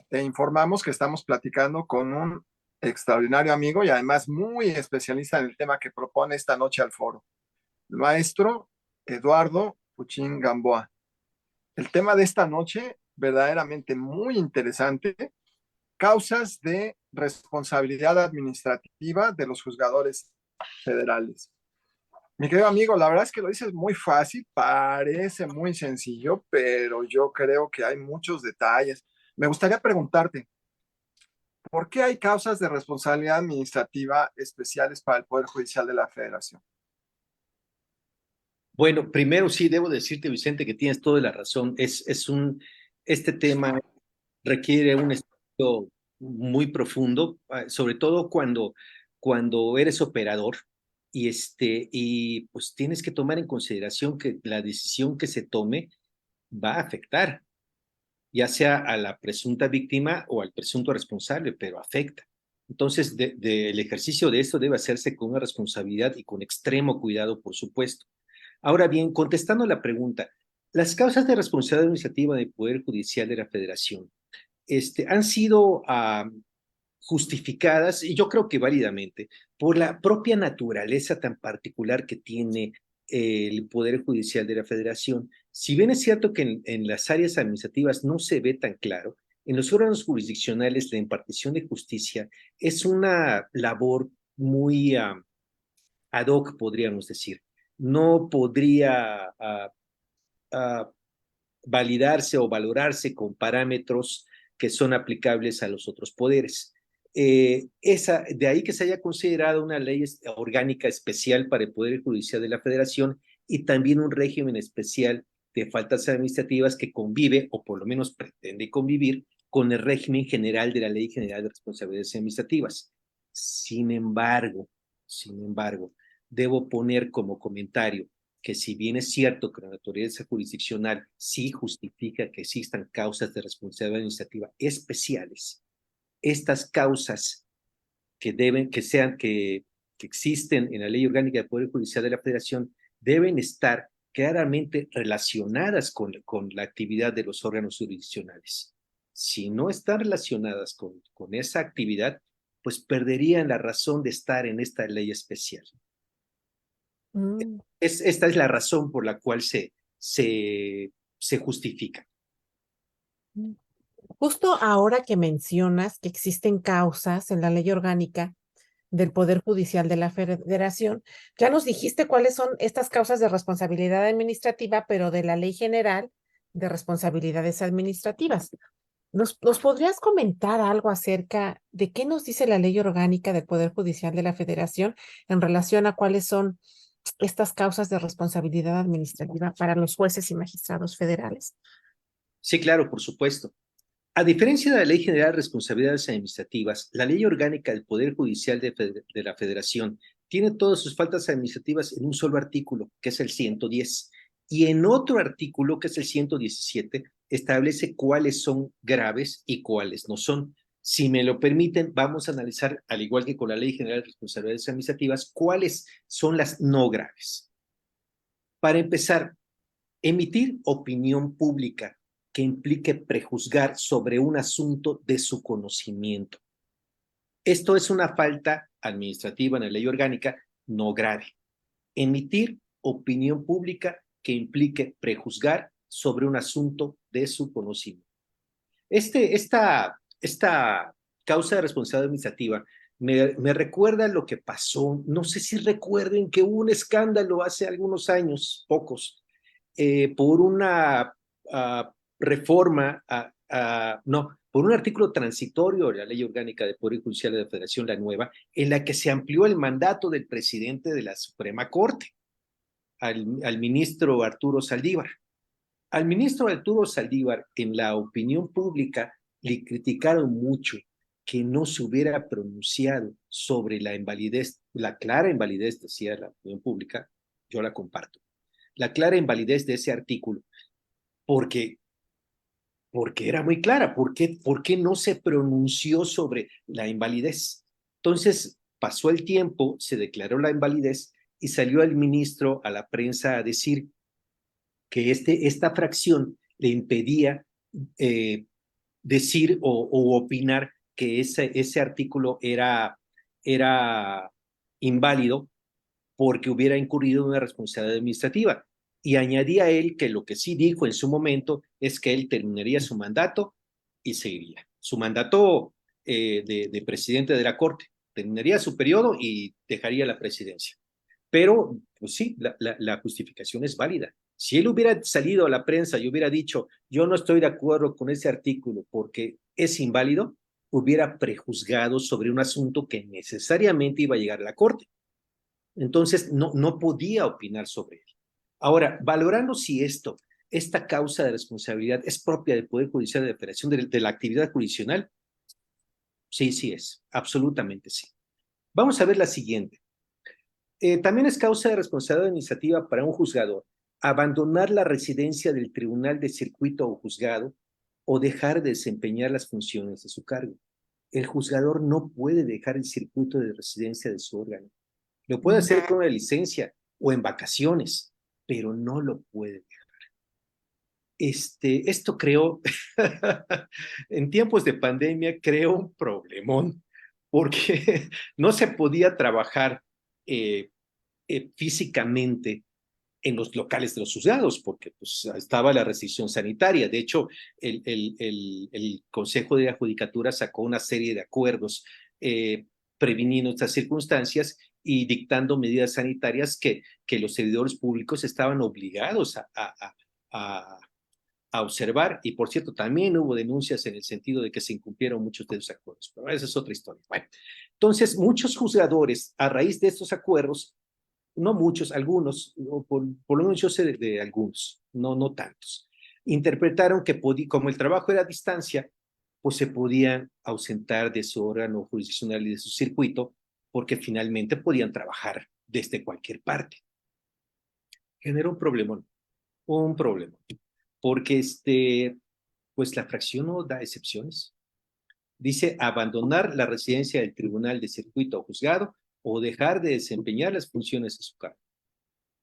[SPEAKER 1] Te informamos que estamos platicando con un extraordinario amigo y además muy especialista en el tema que propone esta noche al foro, el maestro Eduardo Puchín Gamboa. El tema de esta noche, verdaderamente muy interesante, causas de responsabilidad administrativa de los juzgadores federales. Mi querido amigo, la verdad es que lo dices muy fácil, parece muy sencillo, pero yo creo que hay muchos detalles. Me gustaría preguntarte, ¿por qué hay causas de responsabilidad administrativa especiales para el Poder Judicial de la Federación?
[SPEAKER 3] Bueno, primero sí debo decirte, Vicente, que tienes toda la razón. Este tema requiere un estudio muy profundo, sobre todo cuando eres operador y pues tienes que tomar en consideración que la decisión que se tome va a afectar, ya sea a la presunta víctima o al presunto responsable, pero afecta. Entonces, el ejercicio de esto debe hacerse con una responsabilidad y con extremo cuidado, por supuesto. Ahora bien, contestando la pregunta, las causas de responsabilidad administrativa del Poder Judicial de la Federación han sido justificadas, y yo creo que válidamente, por la propia naturaleza tan particular que tiene el Poder Judicial de la Federación. Si bien es cierto que en las áreas administrativas no se ve tan claro, en los órganos jurisdiccionales la impartición de justicia es una labor muy ad hoc, podríamos decir. No podría validarse o valorarse con parámetros que son aplicables a los otros poderes. De ahí que se haya considerado una ley orgánica especial para el Poder Judicial de la Federación y también un régimen especial de faltas administrativas que convive, o por lo menos pretende convivir, con el régimen general de la Ley General de Responsabilidades Administrativas. Sin embargo, debo poner como comentario que si bien es cierto que la naturaleza jurisdiccional sí justifica que existan causas de responsabilidad administrativa especiales, estas causas que existen en la Ley Orgánica del Poder Judicial de la Federación deben estar claramente relacionadas con la actividad de los órganos jurisdiccionales. Si no están relacionadas con esa actividad, pues perderían la razón de estar en esta ley especial. Esta es la razón por la cual se justifica.
[SPEAKER 2] Justo ahora que mencionas que existen causas en la ley orgánica del Poder Judicial de la Federación, ya nos dijiste cuáles son estas causas de responsabilidad administrativa, pero de la Ley General de Responsabilidades Administrativas. ¿Nos podrías comentar algo acerca de qué nos dice la ley orgánica del Poder Judicial de la Federación en relación a cuáles son estas causas de responsabilidad administrativa para los jueces y magistrados federales?
[SPEAKER 3] Sí, claro, por supuesto. A diferencia de la Ley General de Responsabilidades Administrativas, la Ley Orgánica del Poder Judicial de la Federación tiene todas sus faltas administrativas en un solo artículo, que es el 110, y en otro artículo, que es el 117, establece cuáles son graves y cuáles no son. Si me lo permiten, vamos a analizar, al igual que con la Ley General de Responsabilidades Administrativas, cuáles son las no graves. Para empezar, emitir opinión pública que implique prejuzgar sobre un asunto de su conocimiento. Esto es una falta administrativa en la ley orgánica no grave. Emitir opinión pública que implique prejuzgar sobre un asunto de su conocimiento. Esta causa de responsabilidad administrativa Me recuerda lo que pasó, no sé si recuerden que hubo un escándalo hace algunos años, pocos, por una reforma, no, por un artículo transitorio de la Ley Orgánica de Poder Judicial de la Federación, la nueva, en la que se amplió el mandato del presidente de la Suprema Corte, al ministro Arturo Saldívar. Al ministro Arturo Saldívar, en la opinión pública, le criticaron mucho que no se hubiera pronunciado sobre la invalidez, la clara invalidez, decía la opinión pública, yo la comparto, la clara invalidez de ese artículo, porque era muy clara. ¿Por qué no se pronunció sobre la invalidez? Entonces, pasó el tiempo, se declaró la invalidez y salió el ministro a la prensa a decir que esta fracción le impedía decir o opinar que ese artículo era inválido porque hubiera incurrido en una responsabilidad administrativa. Y añadía él que lo que sí dijo en su momento es que él terminaría su mandato y seguiría. Su mandato de presidente de la Corte. Terminaría su periodo y dejaría la presidencia. Pero, pues sí, la justificación es válida. Si él hubiera salido a la prensa y hubiera dicho, yo no estoy de acuerdo con ese artículo porque es inválido, hubiera prejuzgado sobre un asunto que necesariamente iba a llegar a la Corte. Entonces, no podía opinar sobre él. Ahora, valorando si esta causa de responsabilidad es propia del Poder Judicial de la Federación, de la actividad jurisdiccional, sí es, absolutamente sí. Vamos a ver la siguiente. También es causa de responsabilidad administrativa para un juzgador abandonar la residencia del tribunal de circuito o juzgado o dejar de desempeñar las funciones de su cargo. El juzgador no puede dejar el circuito de residencia de su órgano. Lo puede hacer con una licencia o en vacaciones, pero no lo puede dejar. Esto creó, en tiempos de pandemia, creó un problemón, porque no se podía trabajar físicamente en los locales de los juzgados, porque pues, estaba la restricción sanitaria. De hecho, el Consejo de la Judicatura sacó una serie de acuerdos previniendo estas circunstancias y dictando medidas sanitarias que los servidores públicos estaban obligados a observar. Y por cierto, también hubo denuncias en el sentido de que se incumplieron muchos de esos acuerdos, pero esa es otra historia. Bueno, entonces muchos juzgadores, a raíz de estos acuerdos, no muchos, algunos, por lo menos yo sé de algunos, no tantos, interpretaron que como el trabajo era a distancia, pues se podían ausentar de su órgano jurisdiccional y de su circuito, porque finalmente podían trabajar desde cualquier parte. Generó un problema, porque pues la fracción no da excepciones. Dice abandonar la residencia del tribunal de circuito o juzgado o dejar de desempeñar las funciones de su cargo.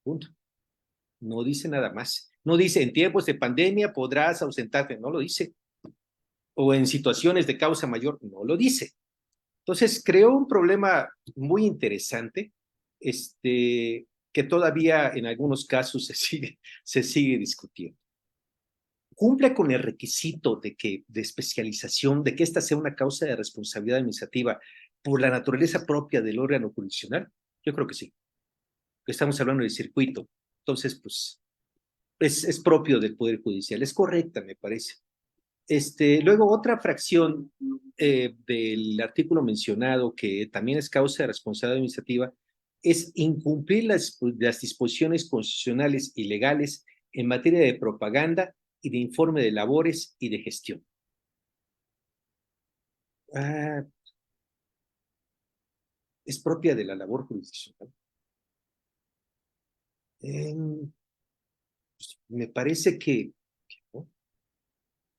[SPEAKER 3] Punto. No dice nada más. No dice en tiempos de pandemia podrás ausentarte, no lo dice. O en situaciones de causa mayor, no lo dice. Entonces creó un problema muy interesante, que todavía en algunos casos se sigue discutiendo. ¿Cumple con el requisito de especialización, de que esta sea una causa de responsabilidad administrativa por la naturaleza propia del órgano jurisdiccional? Yo creo que sí. Estamos hablando de circuito. Entonces, pues, es propio del Poder Judicial. Es correcta, me parece. Luego, otra fracción del artículo mencionado, que también es causa de responsabilidad administrativa, es incumplir las disposiciones constitucionales y legales en materia de propaganda y de informe de labores y de gestión. Es propia de la labor jurisdiccional. Pues, me parece que ¿no?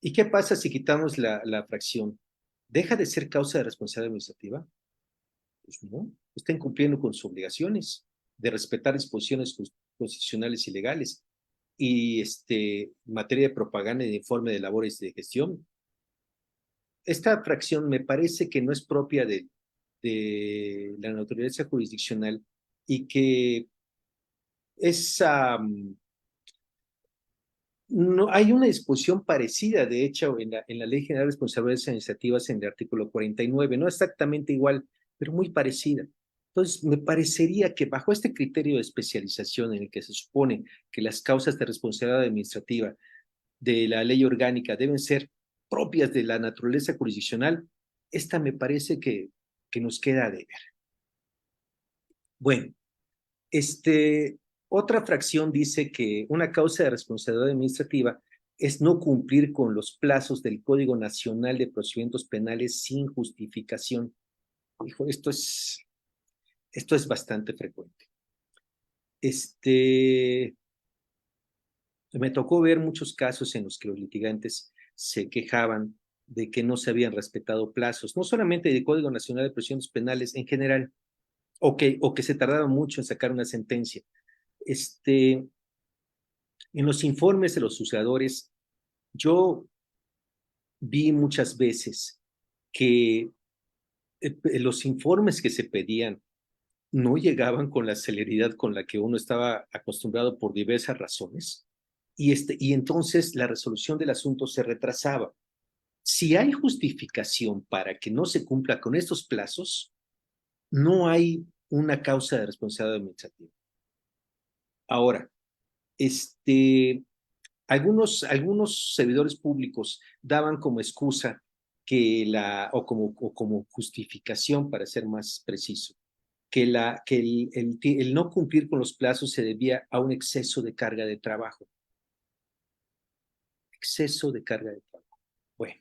[SPEAKER 3] ¿Y qué pasa si quitamos la fracción? ¿Deja de ser causa de responsabilidad administrativa? Pues no, está incumpliendo con sus obligaciones de respetar disposiciones constitucionales y legales. Y en materia de propaganda y de informe de labores de gestión, esta fracción me parece que no es propia de la naturaleza jurisdiccional y que no, hay una disposición parecida, de hecho, en la Ley General de Responsabilidades Administrativas en el artículo 49, no exactamente igual, pero muy parecida. Entonces, me parecería que bajo este criterio de especialización en el que se supone que las causas de responsabilidad administrativa de la ley orgánica deben ser propias de la naturaleza jurisdiccional, esta me parece que nos queda a deber. Bueno, otra fracción dice que una causa de responsabilidad administrativa es no cumplir con los plazos del Código Nacional de Procedimientos Penales sin justificación. Hijo, esto es bastante frecuente. Me tocó ver muchos casos en los que los litigantes se quejaban de que no se habían respetado plazos, no solamente del Código Nacional de Procedimientos Penales en general, o que se tardaba mucho en sacar una sentencia. En los informes de los juzgadores, yo vi muchas veces que los informes que se pedían no llegaban con la celeridad con la que uno estaba acostumbrado por diversas razones, y entonces la resolución del asunto se retrasaba. Si hay justificación para que no se cumpla con estos plazos, no hay una causa de responsabilidad administrativa. Ahora, algunos servidores públicos daban como excusa o como justificación, para ser más preciso, que el no cumplir con los plazos se debía a un exceso de carga de trabajo. Exceso de carga de trabajo. Bueno,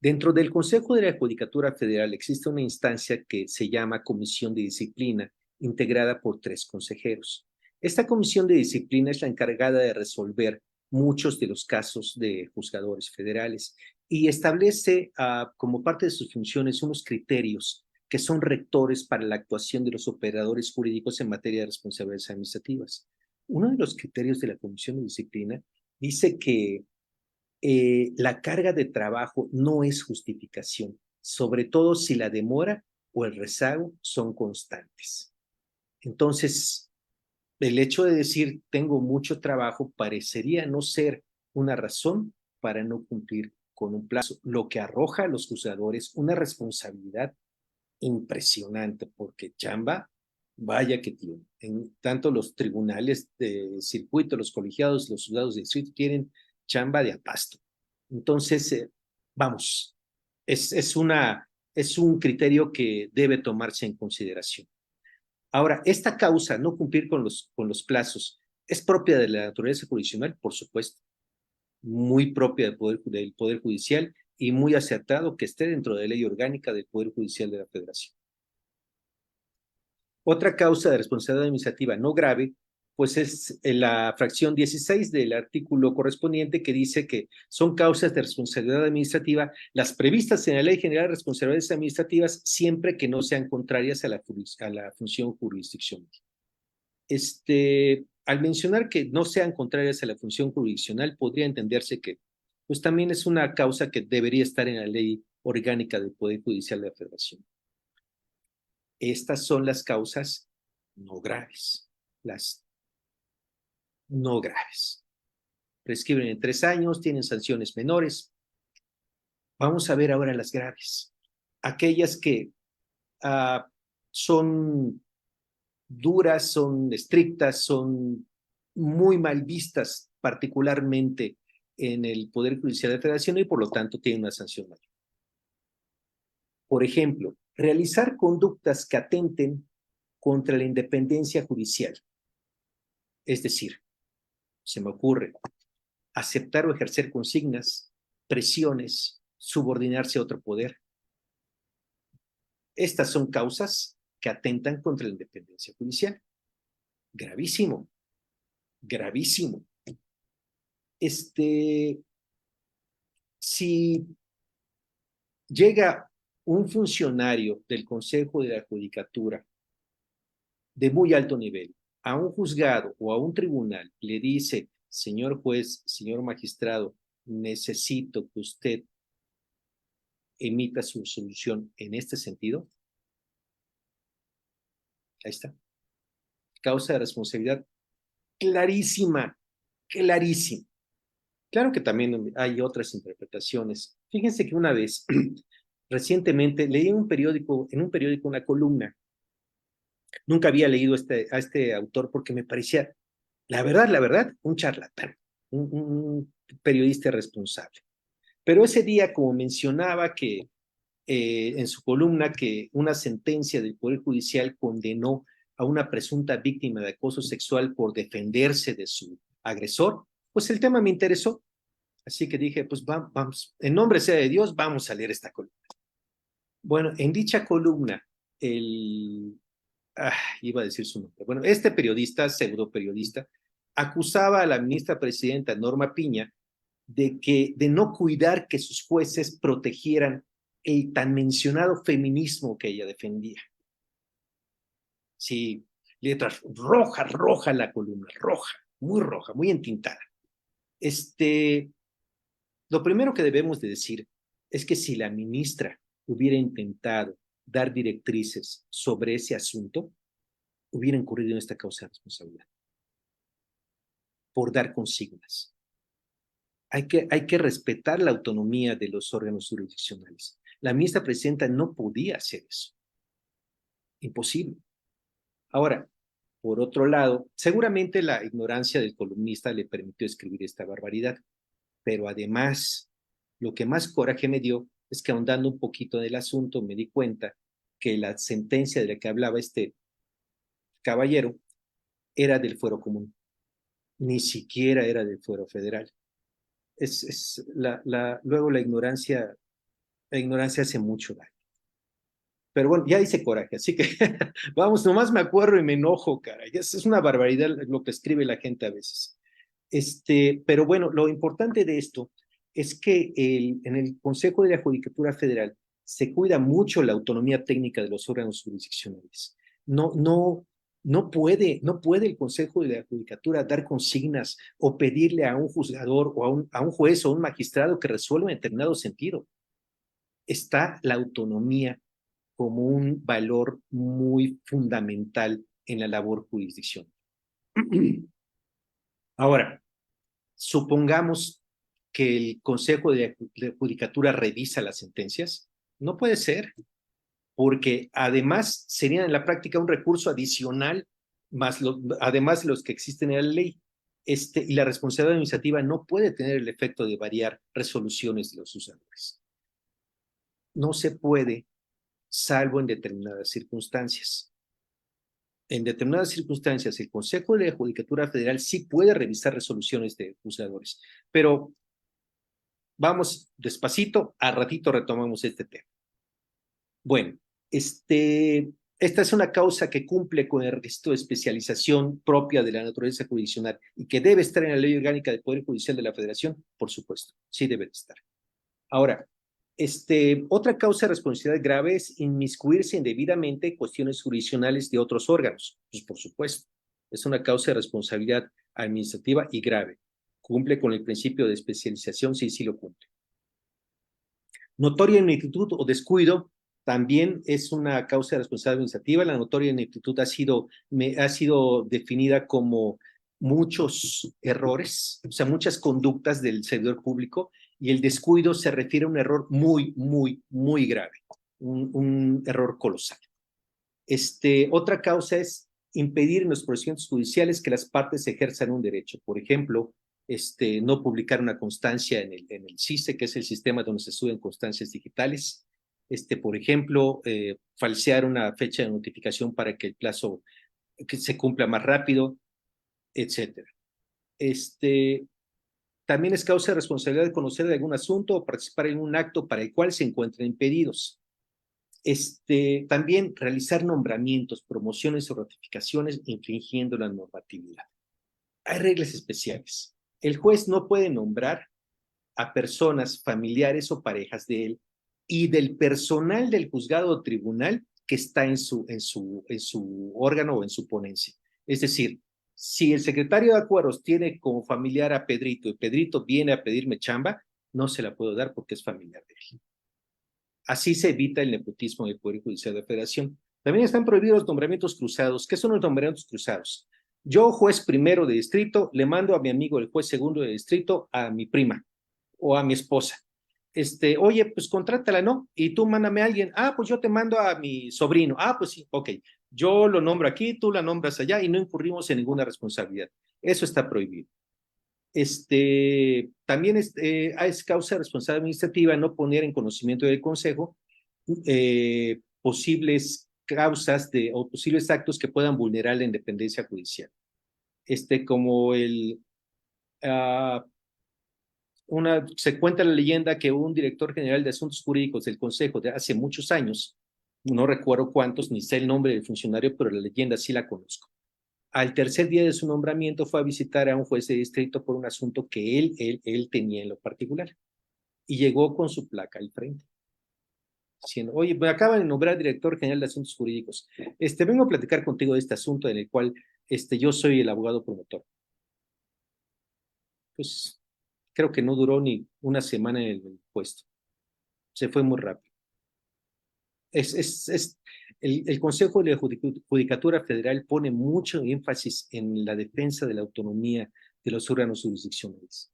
[SPEAKER 3] dentro del Consejo de la Judicatura Federal existe una instancia que se llama Comisión de Disciplina, integrada por 3 consejeros. Esta comisión de disciplina es la encargada de resolver muchos de los casos de juzgadores federales y establece como parte de sus funciones unos criterios que son rectores para la actuación de los operadores jurídicos en materia de responsabilidades administrativas. Uno de los criterios de la comisión de disciplina dice que la carga de trabajo no es justificación, sobre todo si la demora o el rezago son constantes. Entonces, el hecho de decir tengo mucho trabajo parecería no ser una razón para no cumplir con un plazo, lo que arroja a los juzgadores una responsabilidad impresionante, porque chamba, vaya que tiene. En tanto los tribunales de circuito, los colegiados, los juzgados de distrito tienen chamba de apasto. Entonces, vamos, es un criterio que debe tomarse en consideración. Ahora, esta causa, no cumplir con los plazos, ¿es propia de la naturaleza jurisdiccional? Por supuesto, muy propia del Poder Judicial y muy acertado que esté dentro de la ley orgánica del Poder Judicial de la Federación. Otra causa de responsabilidad administrativa no grave, pues es la fracción 16 del artículo correspondiente, que dice que son causas de responsabilidad administrativa las previstas en la Ley General de Responsabilidades Administrativas siempre que no sean contrarias a la función jurisdiccional. Al mencionar que no sean contrarias a la función jurisdiccional, podría entenderse que pues también es una causa que debería estar en la Ley Orgánica del Poder Judicial de la Federación. Estas son las causas no graves, las no graves. Prescriben en 3 años, tienen sanciones menores. Vamos a ver ahora las graves. Aquellas que son duras, son estrictas, son muy mal vistas, particularmente en el Poder Judicial de la Federación, y por lo tanto tienen una sanción mayor. Por ejemplo, realizar conductas que atenten contra la independencia judicial. Es decir, se me ocurre aceptar o ejercer consignas, presiones, subordinarse a otro poder. Estas son causas que atentan contra la independencia judicial. Gravísimo, gravísimo. Si llega un funcionario del Consejo de la Judicatura de muy alto nivel a un juzgado o a un tribunal, le dice: señor juez, señor magistrado, necesito que usted emita su resolución en este sentido. Ahí está. Causa de responsabilidad clarísima, clarísima. Claro que también hay otras interpretaciones. Fíjense que una vez recientemente leí en un periódico una columna. Nunca había leído a este autor porque me parecía, la verdad, un charlatán, un periodista irresponsable. Pero ese día, como mencionaba que en su columna que una sentencia del Poder Judicial condenó a una presunta víctima de acoso sexual por defenderse de su agresor, pues el tema me interesó. Así que dije, pues vamos, en nombre sea de Dios, vamos a leer esta columna. Bueno, en dicha columna, iba a decir su nombre. Bueno, este periodista, pseudo periodista, acusaba a la ministra presidenta Norma Piña de no cuidar que sus jueces protegieran el tan mencionado feminismo que ella defendía. Sí, letras roja la columna, roja, muy entintada. Lo primero que debemos de decir es que si la ministra hubiera intentado dar directrices sobre ese asunto, hubiera incurrido en esta causa de responsabilidad por dar consignas. Hay que respetar la autonomía de los órganos jurisdiccionales. La ministra presidenta no podía hacer eso. Imposible. Ahora, por otro lado, seguramente la ignorancia del columnista le permitió escribir esta barbaridad, pero además, lo que más coraje me dio es que ahondando un poquito en el asunto me di cuenta que la sentencia de la que hablaba este caballero era del fuero común, ni siquiera era del fuero federal. Luego la ignorancia hace mucho daño. Pero bueno, ya hice coraje, así que vamos, nomás me acuerdo y me enojo, cara. Es una barbaridad lo que escribe la gente a veces. Pero bueno, lo importante de esto es que en el Consejo de la Judicatura Federal se cuida mucho la autonomía técnica de los órganos jurisdiccionales. No puede el Consejo de la Judicatura dar consignas o pedirle a un juzgador o a un juez o a un magistrado que resuelva en determinado sentido. Está la autonomía como un valor muy fundamental en la labor jurisdiccional. Ahora, supongamos que el Consejo de la Judicatura revisa las sentencias. No puede ser, porque además serían en la práctica un recurso adicional, además de los que existen en la ley. Y la responsabilidad administrativa no puede tener el efecto de variar resoluciones de los usuarios. No se puede, salvo en determinadas circunstancias. En determinadas circunstancias, el Consejo de la Judicatura Federal sí puede revisar resoluciones de juzgadores, pero vamos despacito, a ratito retomamos este tema. Bueno, esta es una causa que cumple con el requisito de especialización propia de la naturaleza jurisdiccional y que debe estar en la Ley Orgánica del Poder Judicial de la Federación, por supuesto, sí debe estar. Ahora, otra causa de responsabilidad grave es inmiscuirse indebidamente en cuestiones jurisdiccionales de otros órganos. Pues por supuesto, es una causa de responsabilidad administrativa y grave. Cumple con el principio de especialización, sí lo cumple. Notoria ineptitud o descuido también es una causa de responsabilidad administrativa. La notoria ineptitud ha sido definida como muchos errores, o sea, muchas conductas del servidor público, y el descuido se refiere a un error muy grave, un error colosal. Otra causa es impedir en los procedimientos judiciales que las partes ejerzan un derecho. Por ejemplo, no publicar una constancia en el CISE, que es el sistema donde se suben constancias digitales. Por ejemplo, falsear una fecha de notificación para que el plazo que se cumpla más rápido, etcétera. También es causa de responsabilidad de conocer de algún asunto o participar en un acto para el cual se encuentren impedidos. También realizar nombramientos, promociones o ratificaciones infringiendo la normatividad. Hay reglas especiales. El juez no puede nombrar a personas familiares o parejas de él y del personal del juzgado o tribunal que está en su órgano o en su ponencia. Es decir, si el secretario de Acuerdos tiene como familiar a Pedrito y Pedrito viene a pedirme chamba, no se la puedo dar porque es familiar de él. Así se evita el nepotismo del Poder Judicial de la Federación. También están prohibidos los nombramientos cruzados. ¿Qué son los nombramientos cruzados? Yo, juez primero de distrito, le mando a mi amigo el juez segundo de distrito a mi prima o a mi esposa. Oye, pues contrátala, ¿no? Y tú mándame a alguien. Ah, pues yo te mando a mi sobrino. Ah, pues sí, ok. Yo lo nombro aquí, tú la nombras allá y no incurrimos en ninguna responsabilidad. Eso está prohibido. También es causa de responsabilidad administrativa no poner en conocimiento del Consejo posibles causas o posibles actos que puedan vulnerar la independencia judicial. Como se cuenta la leyenda que un director general de asuntos jurídicos del Consejo de hace muchos años, no recuerdo cuántos, ni sé el nombre del funcionario, pero la leyenda sí la conozco. Al tercer día de su nombramiento fue a visitar a un juez de distrito por un asunto que él tenía en lo particular. Y llegó con su placa al frente, diciendo, oye, me acaban de nombrar director general de asuntos jurídicos. Vengo a platicar contigo de este asunto en el cual yo soy el abogado promotor. Pues creo que no duró ni una semana en el puesto. Se fue muy rápido. El Consejo de la Judicatura Federal pone mucho énfasis en la defensa de la autonomía de los órganos jurisdiccionales.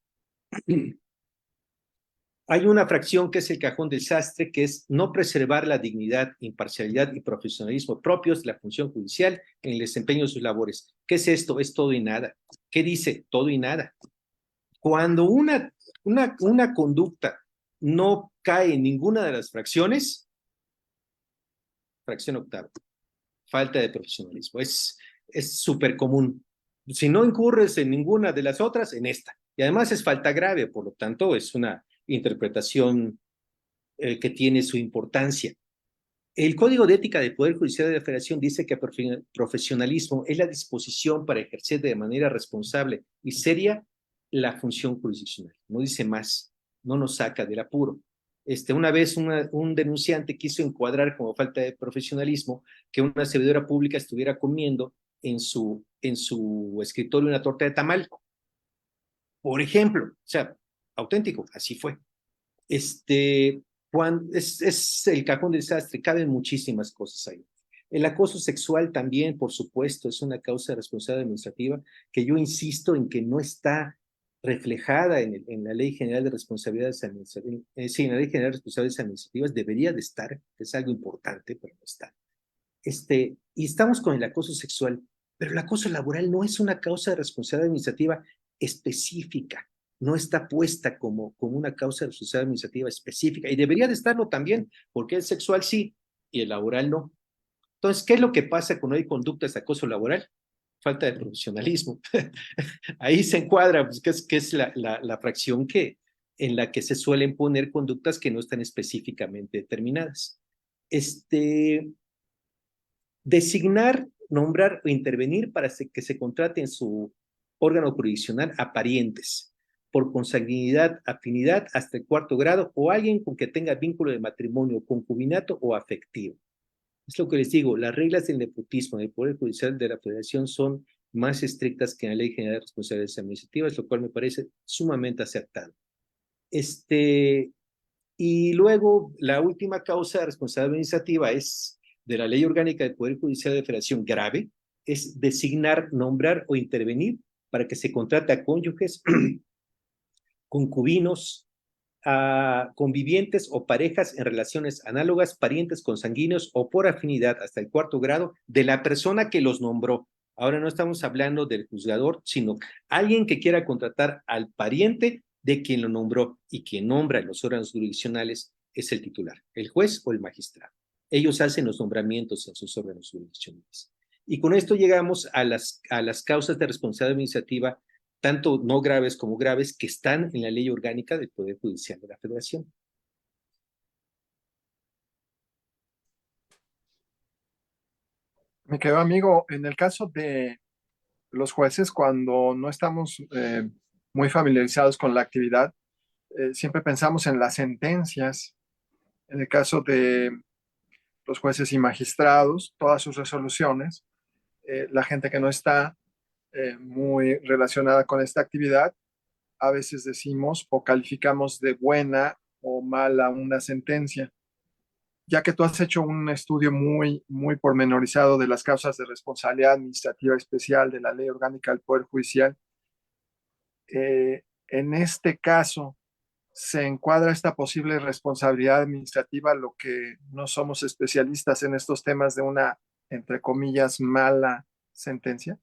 [SPEAKER 3] Hay una fracción que es el cajón del sastre, que es no preservar la dignidad, imparcialidad y profesionalismo propios de la función judicial en el desempeño de sus labores. ¿Qué es esto? Es todo y nada. ¿Qué dice? Todo y nada. Cuando una conducta no cae en ninguna de las fracciones, fracción octava, falta de profesionalismo. Es súper común. Si no incurres en ninguna de las otras, en esta. Y además es falta grave, por lo tanto es una interpretación que tiene su importancia. El Código de Ética del Poder Judicial de la Federación dice que profesionalismo es la disposición para ejercer de manera responsable y seria la función jurisdiccional. No dice más, no nos saca del apuro. Una vez un denunciante quiso encuadrar como falta de profesionalismo que una servidora pública estuviera comiendo en su escritorio una torta de tamal. Por ejemplo, o sea, auténtico, así fue. Es el cajón del desastre, caben muchísimas cosas ahí. El acoso sexual también, por supuesto, es una causa de responsabilidad administrativa que yo insisto en que no está reflejada en la Ley General de Responsabilidades Administrativas. Sí, en la Ley General de Responsabilidades Administrativas debería de estar, es algo importante, pero no está. Y estamos con el acoso sexual, pero el acoso laboral no es una causa de responsabilidad administrativa específica, no está puesta como una causa de responsabilidad administrativa específica, y debería de estarlo también, porque el sexual sí, y el laboral no. Entonces, ¿qué es lo que pasa cuando hay conductas de acoso laboral? Falta de profesionalismo. Ahí se encuadra, pues, que es la fracción en la que se suelen poner conductas que no están específicamente determinadas. Designar, nombrar o intervenir para que se contrate en su órgano jurisdiccional a parientes por consanguinidad, afinidad hasta el 4º grado o alguien con que tenga vínculo de matrimonio, concubinato o afectivo. Es lo que les digo, las reglas del nepotismo en el Poder Judicial de la Federación son más estrictas que en la Ley General de Responsabilidades Administrativas, lo cual me parece sumamente acertado. Y luego, la última causa de responsabilidad administrativa es de la Ley Orgánica del Poder Judicial de la Federación grave, es designar, nombrar o intervenir para que se contrate a cónyuges, concubinos, a convivientes o parejas en relaciones análogas, parientes consanguíneos o por afinidad hasta el 4º grado de la persona que los nombró. Ahora no estamos hablando del juzgador, sino alguien que quiera contratar al pariente de quien lo nombró, y quien nombra en los órganos jurisdiccionales es el titular, el juez o el magistrado. Ellos hacen los nombramientos en sus órganos jurisdiccionales. Y con esto llegamos a las causas de responsabilidad administrativa, tanto no graves como graves, que están en la Ley Orgánica del Poder Judicial de la Federación.
[SPEAKER 1] Mi querido amigo, en el caso de los jueces, cuando no estamos muy familiarizados con la actividad, siempre pensamos en las sentencias. En el caso de los jueces y magistrados, todas sus resoluciones, la gente que no está muy relacionada con esta actividad, a veces decimos o calificamos de buena o mala una sentencia. Ya que tú has hecho un estudio muy pormenorizado de las causas de responsabilidad administrativa especial de la Ley Orgánica del Poder Judicial, en este caso, se encuadra esta posible responsabilidad administrativa, lo que no somos especialistas en estos temas de una, entre comillas, mala sentencia?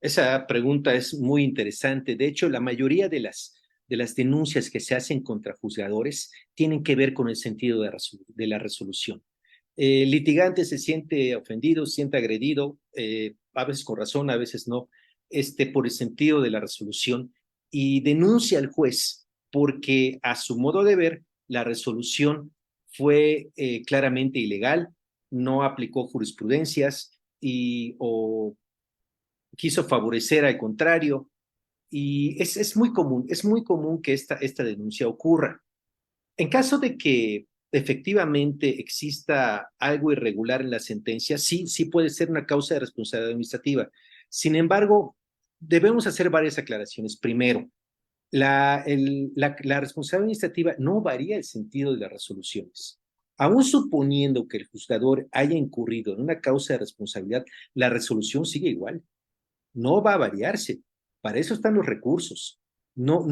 [SPEAKER 3] Esa pregunta es muy interesante. De hecho, la mayoría de las denuncias que se hacen contra juzgadores tienen que ver con el sentido de la resolución. El litigante se siente ofendido, se siente agredido, a veces con razón, a veces no, por el sentido de la resolución y denuncia al juez porque a su modo de ver la resolución fue claramente ilegal, no aplicó jurisprudencias o quiso favorecer al contrario, y es muy común que esta denuncia ocurra. En caso de que efectivamente exista algo irregular en la sentencia, sí puede ser una causa de responsabilidad administrativa. Sin embargo, debemos hacer varias aclaraciones. Primero, la responsabilidad administrativa no varía el sentido de las resoluciones. Aún suponiendo que el juzgador haya incurrido en una causa de responsabilidad, la resolución sigue igual, no va a variarse. Para eso están los recursos. No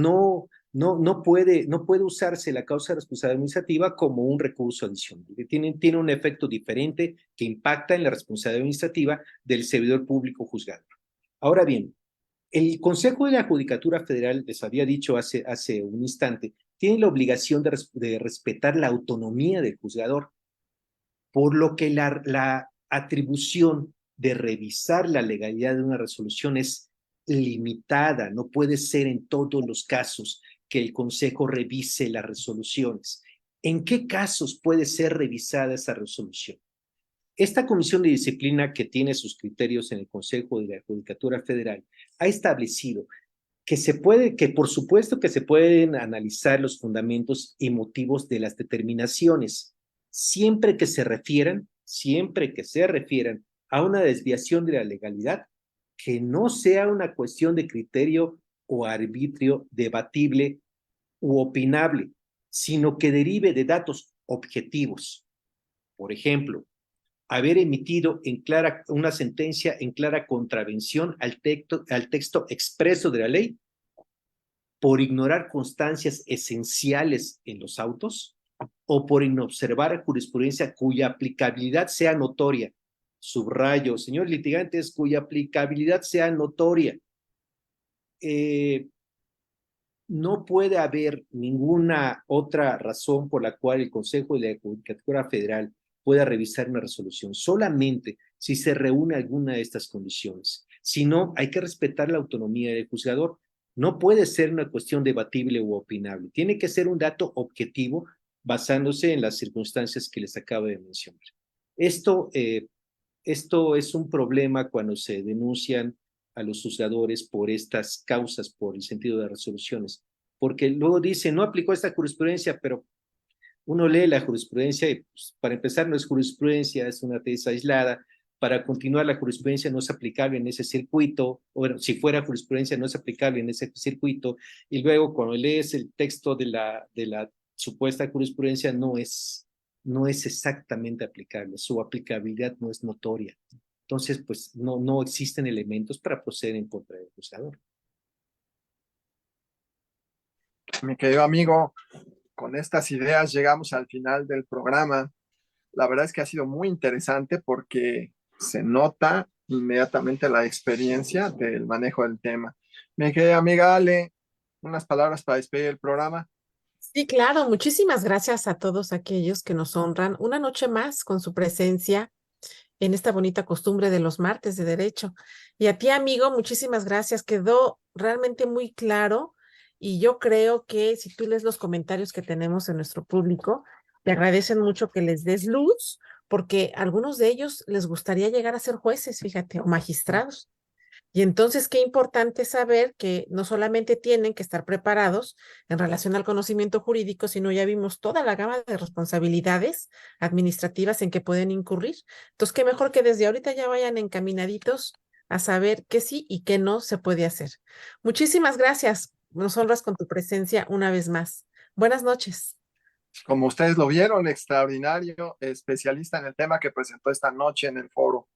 [SPEAKER 3] puede usarse la causa de responsabilidad administrativa como un recurso adicional. Tiene un efecto diferente que impacta en la responsabilidad administrativa del servidor público juzgador. Ahora bien, el Consejo de la Judicatura Federal, les había dicho hace un instante, tiene la obligación de respetar la autonomía del juzgador, por lo que la atribución de revisar la legalidad de una resolución es limitada, no puede ser en todos los casos que el Consejo revise las resoluciones. ¿En qué casos puede ser revisada esa resolución? Esta comisión de disciplina, que tiene sus criterios en el Consejo de la Judicatura Federal, ha establecido que por supuesto que se pueden analizar los fundamentos y motivos de las determinaciones, siempre que se refieran a una desviación de la legalidad, que no sea una cuestión de criterio o arbitrio debatible u opinable, sino que derive de datos objetivos. Por ejemplo, haber emitido una sentencia en clara contravención al texto expreso de la ley por ignorar constancias esenciales en los autos o por inobservar jurisprudencia cuya aplicabilidad sea notoria. Subrayo, señores litigantes, cuya aplicabilidad sea notoria. No puede haber ninguna otra razón por la cual el Consejo de la Judicatura Federal pueda revisar una resolución, solamente si se reúne alguna de estas condiciones. Si no, hay que respetar la autonomía del juzgador. No puede ser una cuestión debatible u opinable. Tiene que ser un dato objetivo basándose en las circunstancias que les acabo de mencionar. Esto es un problema cuando se denuncian a los juzgadores por estas causas, por el sentido de resoluciones, porque luego dice, no aplicó esta jurisprudencia, pero uno lee la jurisprudencia y pues, para empezar no es jurisprudencia, es una tesis aislada. Para continuar, la jurisprudencia no es aplicable en ese circuito, o bueno, si fuera jurisprudencia no es aplicable en ese circuito, y luego cuando lees el texto de la supuesta jurisprudencia no es exactamente aplicable, su aplicabilidad no es notoria. Entonces, pues no existen elementos para proceder en contra del juzgador.
[SPEAKER 1] Mi querido amigo, con estas ideas llegamos al final del programa. La verdad es que ha sido muy interesante porque se nota inmediatamente la experiencia del manejo del tema. Mi querida amiga Ale, unas palabras para despedir el programa.
[SPEAKER 2] Sí, claro, muchísimas gracias a todos aquellos que nos honran una noche más con su presencia en esta bonita costumbre de los martes de derecho. Y a ti, amigo, muchísimas gracias. Quedó realmente muy claro y yo creo que si tú lees los comentarios que tenemos en nuestro público, te agradecen mucho que les des luz, porque a algunos de ellos les gustaría llegar a ser jueces, fíjate, o magistrados. Y entonces, qué importante saber que no solamente tienen que estar preparados en relación al conocimiento jurídico, sino ya vimos toda la gama de responsabilidades administrativas en que pueden incurrir. Entonces, qué mejor que desde ahorita ya vayan encaminaditos a saber qué sí y qué no se puede hacer. Muchísimas gracias. Nos honras con tu presencia una vez más. Buenas noches.
[SPEAKER 1] Como ustedes lo vieron, extraordinario especialista en el tema que presentó esta noche en el foro,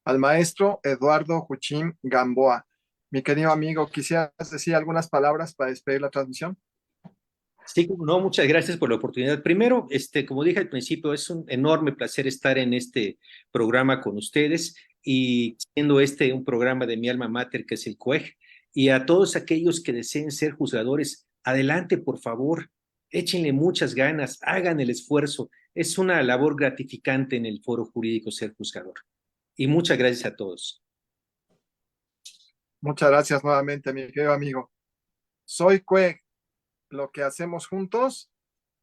[SPEAKER 1] al maestro Eduardo Juchín Gamboa. Mi querido amigo, ¿quisieras decir algunas palabras para despedir la transmisión?
[SPEAKER 3] Sí, no, muchas gracias por la oportunidad. Primero, como dije al principio, es un enorme placer estar en este programa con ustedes y siendo este un programa de mi alma mater, que es el CUEG, y a todos aquellos que deseen ser juzgadores, adelante, por favor, échenle muchas ganas, hagan el esfuerzo. Es una labor gratificante en el foro jurídico ser juzgador. Y muchas gracias a todos.
[SPEAKER 1] Muchas gracias nuevamente, mi querido amigo. Soy Cue. Lo que hacemos juntos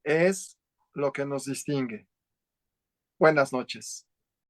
[SPEAKER 1] es lo que nos distingue. Buenas noches.